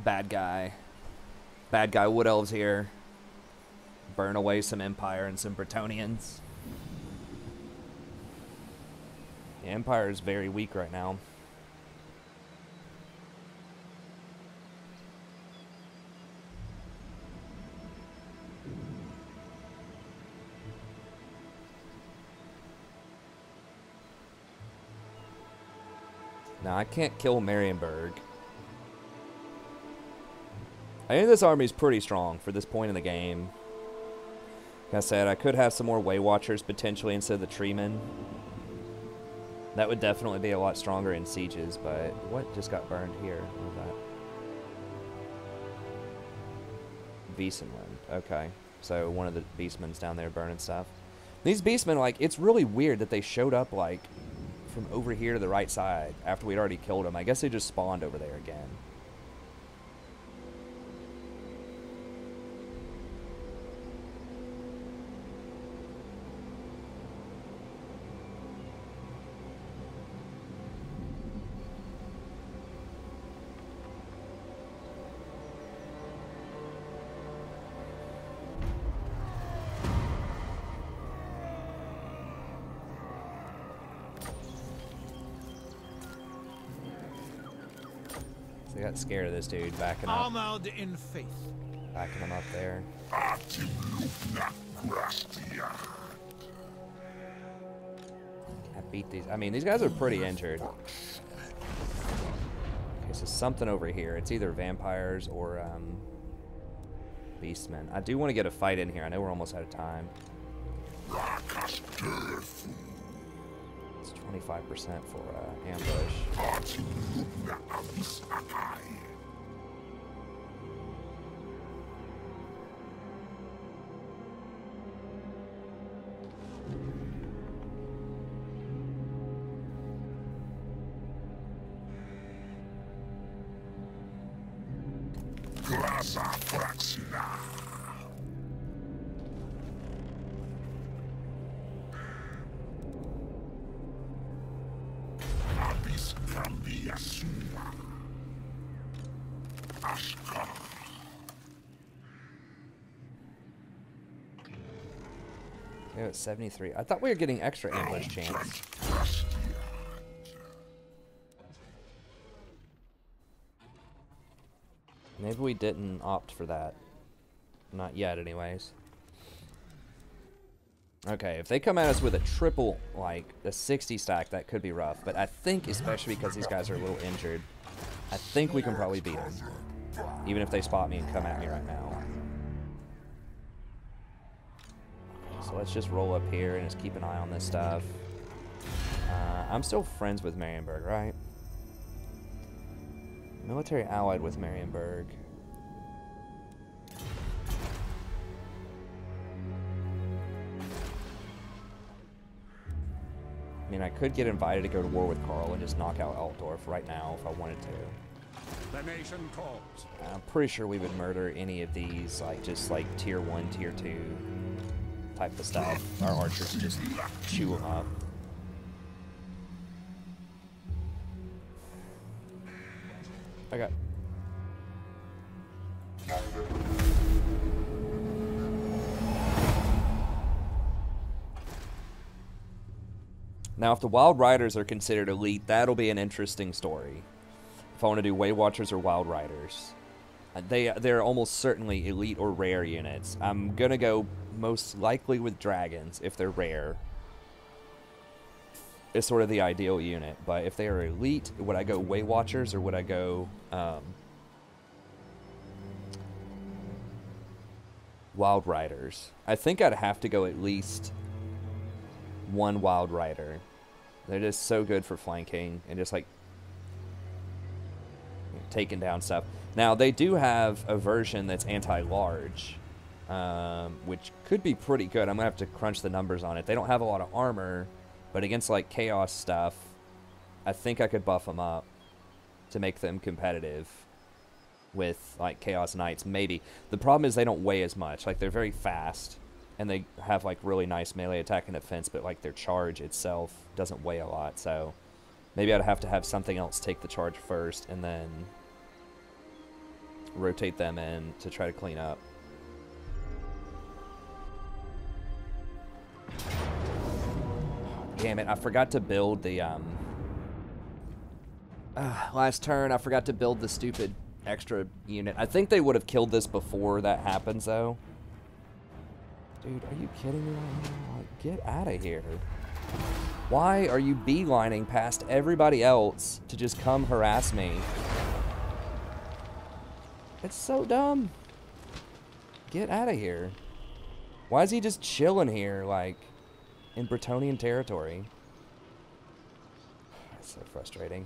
bad guy Wood Elves here. Burn away some Empire and some Bretonians. The Empire is very weak right now. Now, I can't kill Marienburg. I think this army's pretty strong for this point in the game. Like I said, I could have some more Way Watchers potentially instead of the Treemen. That would definitely be a lot stronger in sieges, but what just got burned here? What was that? Beastmen. Okay. So one of the Beastmen's down there burning stuff. These Beastmen, like, it's really weird that they showed up, like, from over here to the right side after we'd already killed them. I guess they just spawned over there again. They got scared of this dude backing up. Armored in faith. Backing him up there. I beat these. I mean, these guys are pretty injured. Okay, so something over here. It's either vampires or beastmen. I do want to get a fight in here. I know we're almost out of time. It's 25% for ambush. Yeah, it's 73. I thought we were getting extra ambush chance. Maybe we didn't opt for that. Not yet, anyways. Okay, if they come at us with a triple, like a 60 stack, that could be rough. But I think, especially because these guys are a little injured, I think we can probably beat them. Even if they spot me and come at me right now. So let's just roll up here and just keep an eye on this stuff. I'm still friends with Marienburg, right? Military allied with Marienburg. I mean, I could get invited to go to war with Karl and just knock out Altdorf right now if I wanted to. The nation calls. I'm pretty sure we would murder any of these, like just like tier 1, tier 2 type of stuff. Our archers just chew them up. Okay. Now, if the Wild Riders are considered elite, that'll be an interesting story. If I want to do Way Watchers or Wild Riders. They're almost certainly elite or rare units. I'm going to go most likely with dragons if they're rare. It's sort of the ideal unit. But if they are elite, would I go Way Watchers or would I go Wild Riders? I think I'd have to go at least one Wild Rider. They're just so good for flanking and just like taking down stuff. Now they do have a version that's anti-large, which could be pretty good. I'm gonna have to crunch the numbers on it. They don't have a lot of armor, but against like chaos stuff, I think I could buff them up to make them competitive with like Chaos Knights. Maybe the problem is they don't weigh as much. Like they're very fast. And they have like really nice melee attack and defense, but like their charge itself doesn't weigh a lot. So maybe I'd have to have something else take the charge first and then rotate them in to try to clean up. Damn it, I forgot to build the last turn I forgot to build the stupid extra unit. I think they would have killed this before that happens though. Dude, are you kidding me right now? Like, get out of here. Why are you beelining past everybody else to just come harass me? It's so dumb. Get out of here. Why is he just chilling here, like, in Bretonnian territory? That's so frustrating.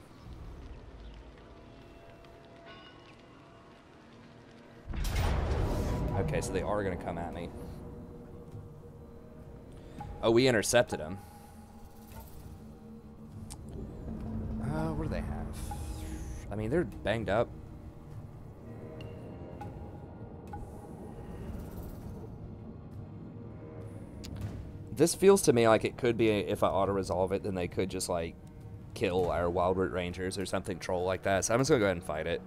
Okay, so they are going to come at me. Oh, we intercepted them. What do they have? I mean, they're banged up. This feels to me like it could be, if I auto-resolve it, then they could just, like, kill our Wild Root Rangers or something troll like that. So I'm just going to go ahead and fight it.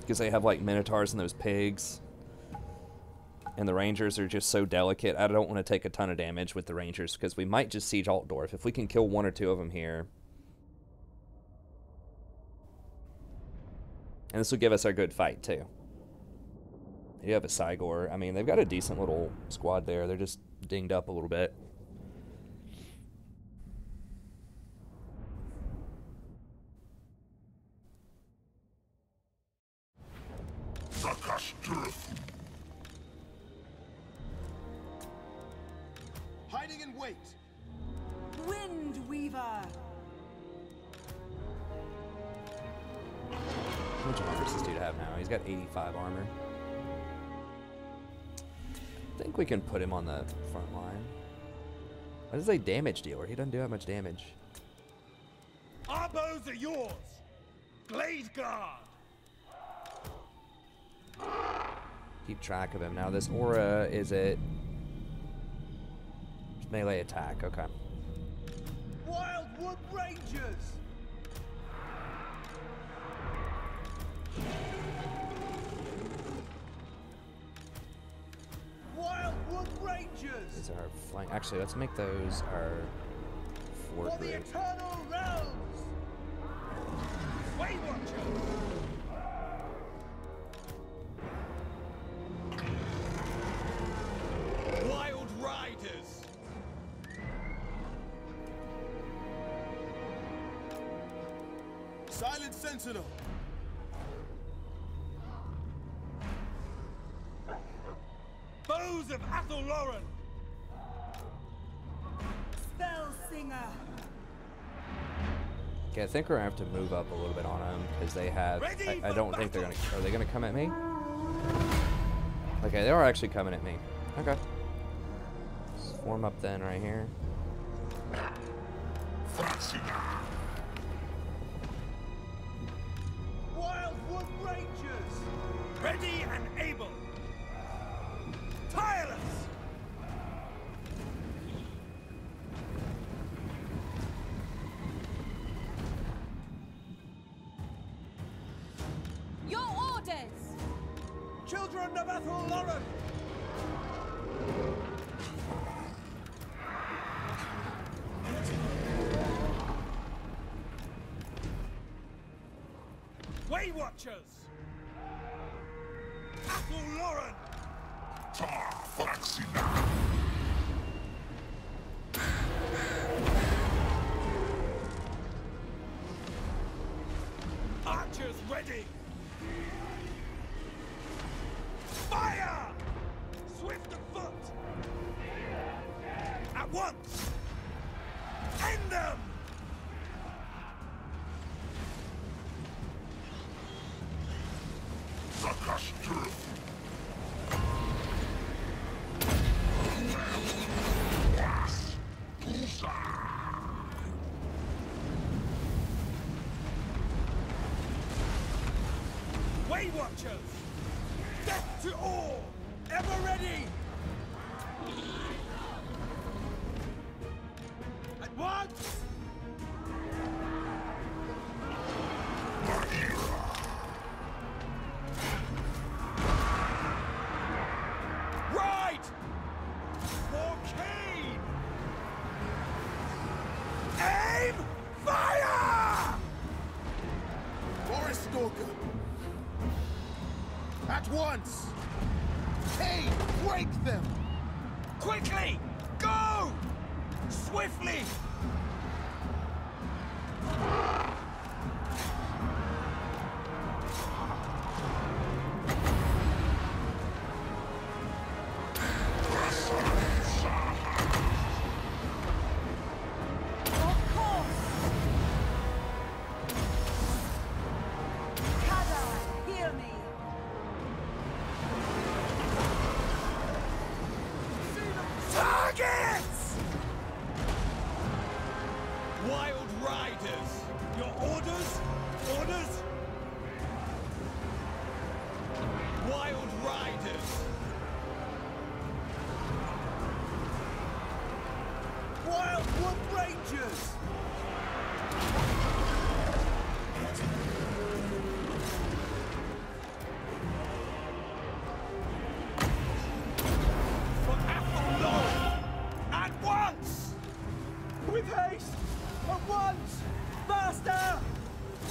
Because they have, like, Minotaurs and those pigs. And the Rangers are just so delicate. I don't want to take a ton of damage with the Rangers because we might just siege Altdorf. If we can kill 1 or 2 of them here, And this will give us our good fight, too. You have a Cygor. I mean, they've got a decent little squad there. They're just dinged up a little bit. Hiding in wait. Wind Weaver. How much armor does this dude have now? He's got 85 armor. I think we can put him on the front line. What is a damage dealer? He doesn't do that much damage. Our bows are yours. Glade guard. Keep track of him. Now this aura, is it melee attack? Okay. Wildwood Rangers. Wildwood Rangers. These are our flank. Actually, let's make those our fort For the group. Eternal Realms. Way Watchers. Wild Riders. Silent Sentinel. Bows of Athel Lauren. Spell Singer. Okay, I think we're gonna have to move up a little bit on them because they have. I don't think they're gonna. Are they gonna come at me? Okay, they are actually coming at me. Okay. Let's form up then right here. Wildwood Rangers. Ready and able. Tireless. Your orders. Children of Athel Lauren. Way Watchers. Athel Lauren. Archers ready. Fire! Swift of foot. At once. End them. Way Watchers! Death to all! Ever ready! At once! Right! For Kane! Aim! Fire! Forest Stalker! At once! Kane, break them! Quickly! Go! Swiftly! Targets! Wild Riders! Your orders? Orders? Wild Riders! Wildwood Rangers! For Athel Lauren! At once! With haste! At once! Faster!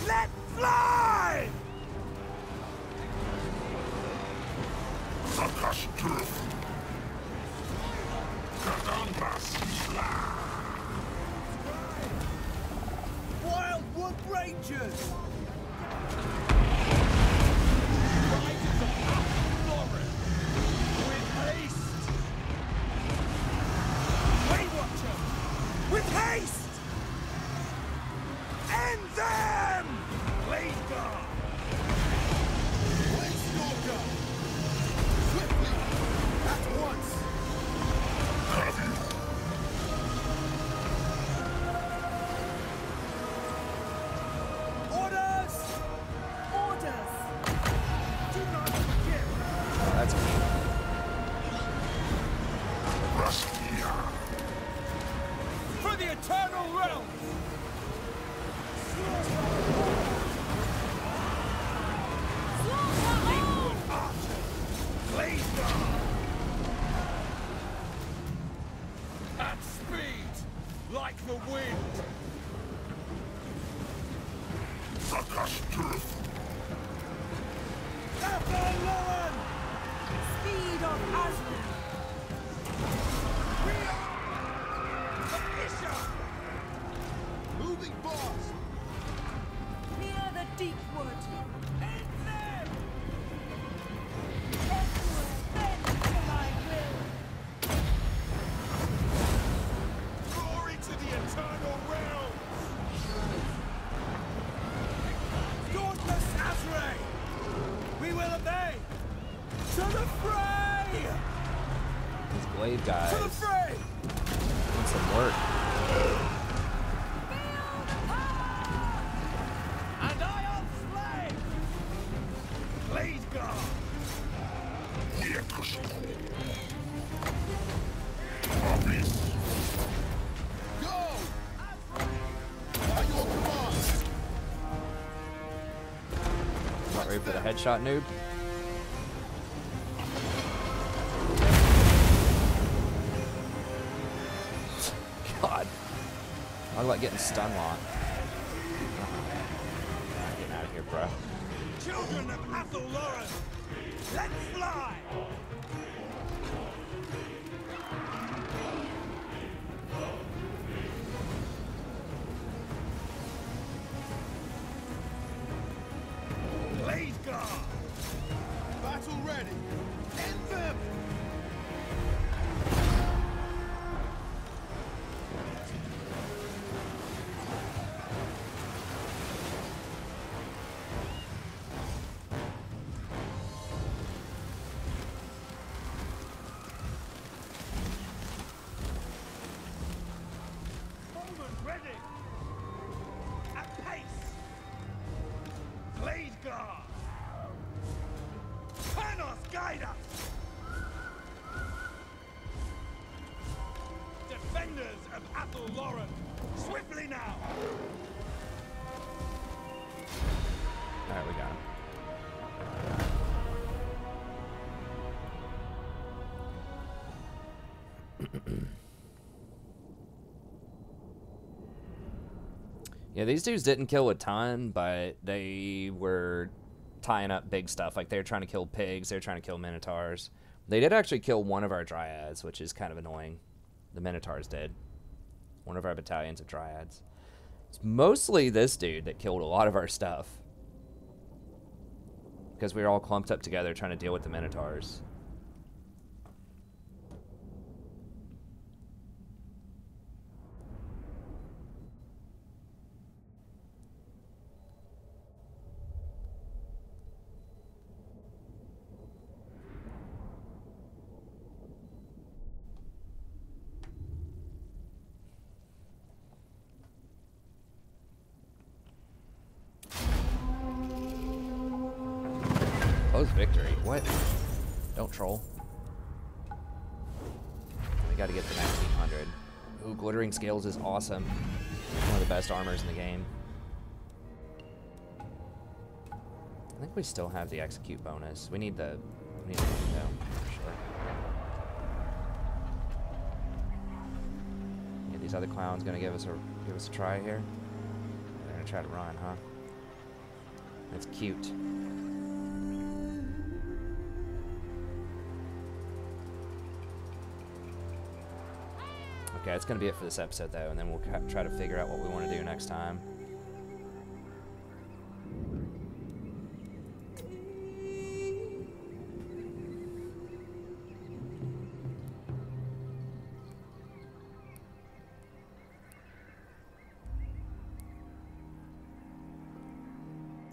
Let fly! Wildwood Rangers! With haste! End them! Blade guard! Blade stalker! Swiftly! At once! Orders! Orders! Do not forget! Oh, that's cute. For the eternal realms! Fleetwood archers! Blaze guard! At speed! Like the wind! Avalon! Speed of Aslan! We are of Isha! Moving boss! Near the deep wood! End them! Everywhere bend to my will! Glory to the eternal realms! Dauntless Azrae! We will obey! To the fray! These glaive guys. To the fray! Need some work. And I slay! Blade guard! Go! By your command! Not ready for the headshot, noob. God. I like getting stun locked. Getting out of here, bro. Children of Athel-Loren! Let's fly! Blade guard! Battle ready! End them! Bowman ready! At pace! Blade guard! Panos, guide us! Defenders of Athel-Loren, swiftly now! Alright, we got him. Yeah, these dudes didn't kill a ton, but they were tying up big stuff. Like, they were trying to kill pigs, they were trying to kill minotaurs. They did actually kill one of our dryads, which is kind of annoying. The minotaurs did. One of our battalions of dryads. It's mostly this dude that killed a lot of our stuff. Because we were all clumped up together trying to deal with the minotaurs. Close victory. What? Don't troll. We gotta get to 1900. Ooh, glittering scales is awesome. One of the best armors in the game. I think we still have the execute bonus. We need the window for sure. Yeah, these other clowns gonna give us a try here. They're gonna try to run, huh? That's cute. Okay, that's going to be it for this episode, though, and then we'll try to figure out what we want to do next time.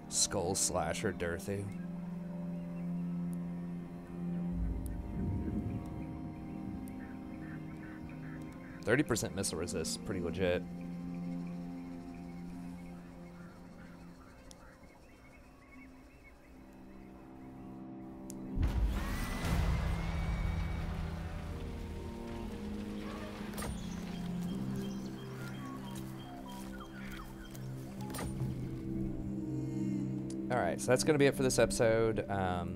Skull Slasher Durthu. 30% missile resist, pretty legit. Alright, so that's going to be it for this episode. You're a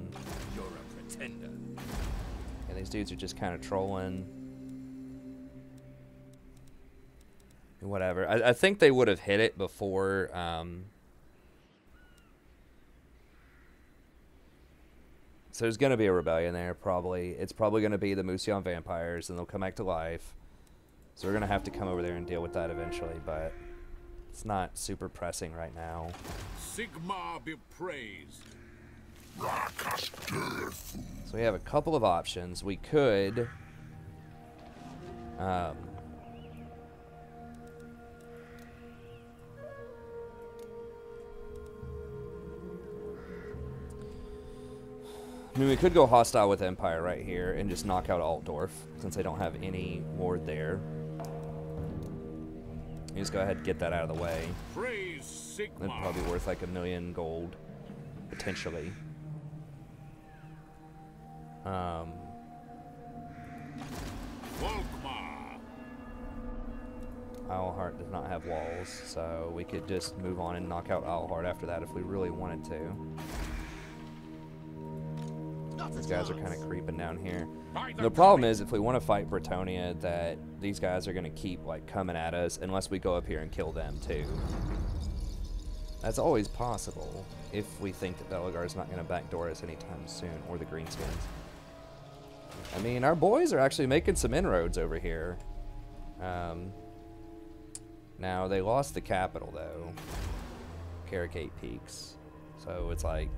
pretender. And these dudes are just kind of trolling. Whatever. I think they would have hit it before. So there's going to be a rebellion there, probably. It's probably going to be the Musion vampires, and they'll come back to life. So we're going to have to come over there and deal with that eventually, but it's not super pressing right now. Sigmar be praised. So we have a couple of options. We could... I mean, we could go hostile with Empire right here and just knock out Altdorf, since they don't have any ward there. You just go ahead and get that out of the way. Praise Sigmar. That'd probably be worth like 1,000,000 gold, potentially. Owlheart does not have walls, so we could just move on and knock out Owlheart after that if we really wanted to. These guys are kind of creeping down here. The problem is, if we want to fight Bretonnia, that these guys are going to keep like coming at us unless we go up here and kill them too. That's always possible if we think that Belegar's not going to backdoor us anytime soon, or the Greenskins. I mean, our boys are actually making some inroads over here. Now, they lost the capital, though. Carricate Peaks. So it's like...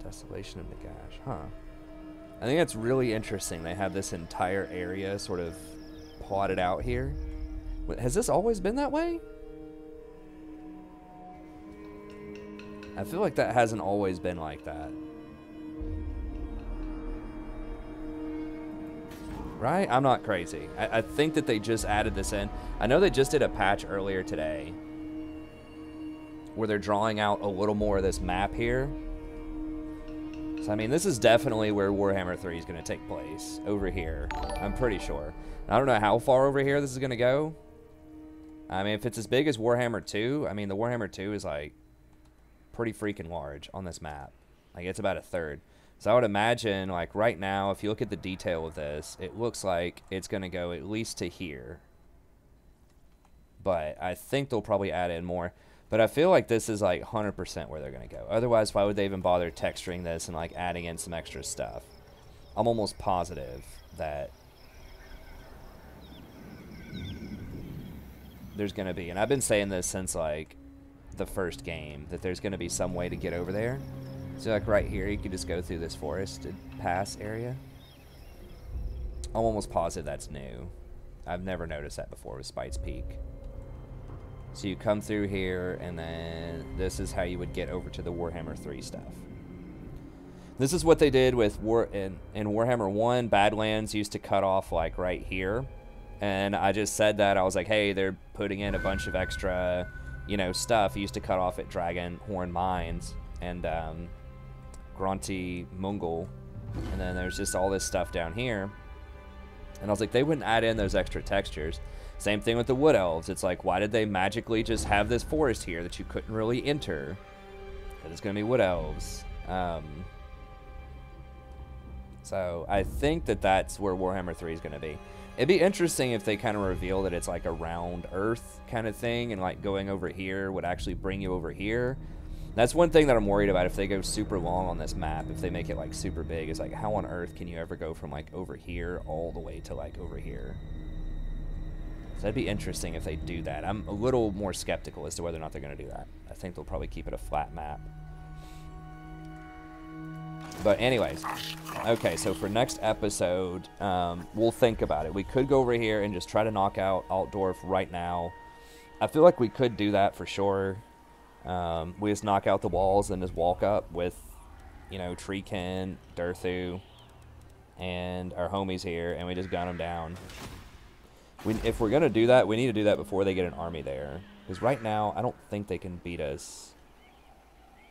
Desolation of Nagash, huh. I think that's really interesting. They have this entire area sort of plotted out here. Has this always been that way? I feel like that hasn't always been like that. Right? I'm not crazy. I think that they just added this in. I know they just did a patch earlier today where they're drawing out a little more of this map here. So, I mean, this is definitely where Warhammer 3 is going to take place, over here. I'm pretty sure. I don't know how far over here this is going to go. I mean, if it's as big as Warhammer 2, I mean, the Warhammer 2 is, like, pretty freaking large on this map. Like, it's about 1/3. So I would imagine, like, right now, if you look at the detail of this, it looks like it's going to go at least to here. But I think they'll probably add in more. But I feel like this is like 100% where they're going to go. Otherwise, why would they even bother texturing this and like adding in some extra stuff? I'm almost positive that there's going to be, and I've been saying this since like the first game, that there's going to be some way to get over there. So like right here, you could just go through this forested pass area. I'm almost positive that's new. I've never noticed that before with Spite's Peak. So you come through here, and then this is how you would get over to the Warhammer 3 stuff. This is what they did with in Warhammer 1. Badlands used to cut off like right here, and I just said that. I was like, hey, they're putting in a bunch of extra, you know, stuff. Used to cut off at Dragonhorn Mines and Grunty Mungol, and then there's just all this stuff down here. And I was like, they wouldn't add in those extra textures. Same thing with the Wood Elves. It's like, why did they magically just have this forest here that you couldn't really enter? That it's going to be Wood Elves. So I think that that's where Warhammer 3 is going to be. It'd be interesting if they kind of reveal that it's like a round Earth kind of thing, and like going over here would actually bring you over here. That's one thing that I'm worried about if they go super long on this map. If they make it like super big, is like, how on earth can you ever go from like over here all the way to like over here? So that'd be interesting if they do that. I'm a little more skeptical as to whether or not they're going to do that. I think they'll probably keep it a flat map. But anyways, okay, so for next episode, we'll think about it. We could go over here and just try to knock out Altdorf right now. I feel like we could do that for sure. We just knock out the walls and just walk up with, you know, Treekin, Durthu, and our homies here, and we just gun them down. If we're going to do that, we need to do that before they get an army there. Because right now, I don't think they can beat us.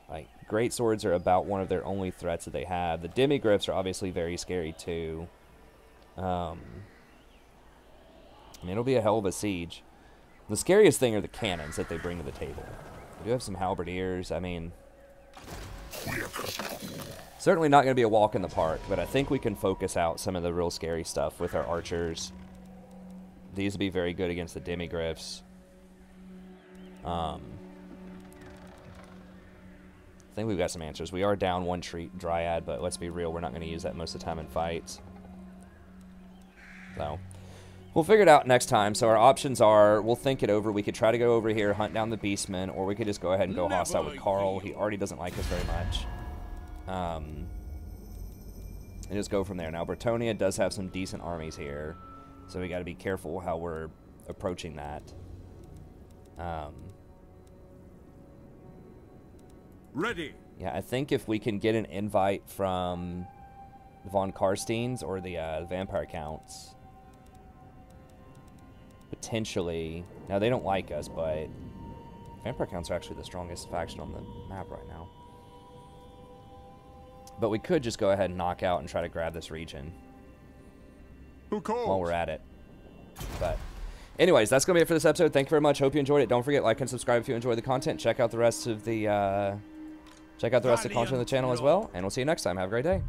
Like, great swords are about one of their only threats that they have. The demigryphs are obviously very scary too. I mean, it'll be a hell of a siege. The scariest thing are the cannons that they bring to the table. We do have some halberdiers. I mean, certainly not going to be a walk in the park, but I think we can focus out some of the real scary stuff with our archers. These will be very good against the demigryphs. I think we've got some answers. We are down one dryad, but let's be real, we're not going to use that most of the time in fights. So, we'll figure it out next time. So our options are, we'll think it over. We could try to go over here, hunt down the Beastmen, or we could just go ahead and go hostile with Carl. He already doesn't like us very much. And just go from there. Now, Bretonnia does have some decent armies here, so we got to be careful how we're approaching that. Ready. Yeah, I think if we can get an invite from the Von Karsteins or the Vampire Counts, potentially. Now, they don't like us, but Vampire Counts are actually the strongest faction on the map right now. But we could just go ahead and knock out and try to grab this region while we're at it. But anyways, that's going to be it for this episode. Thank you very much. Hope you enjoyed it. Don't forget, like and subscribe if you enjoy the content. Check out the rest of the content on the channel as well. And we'll see you next time. Have a great day.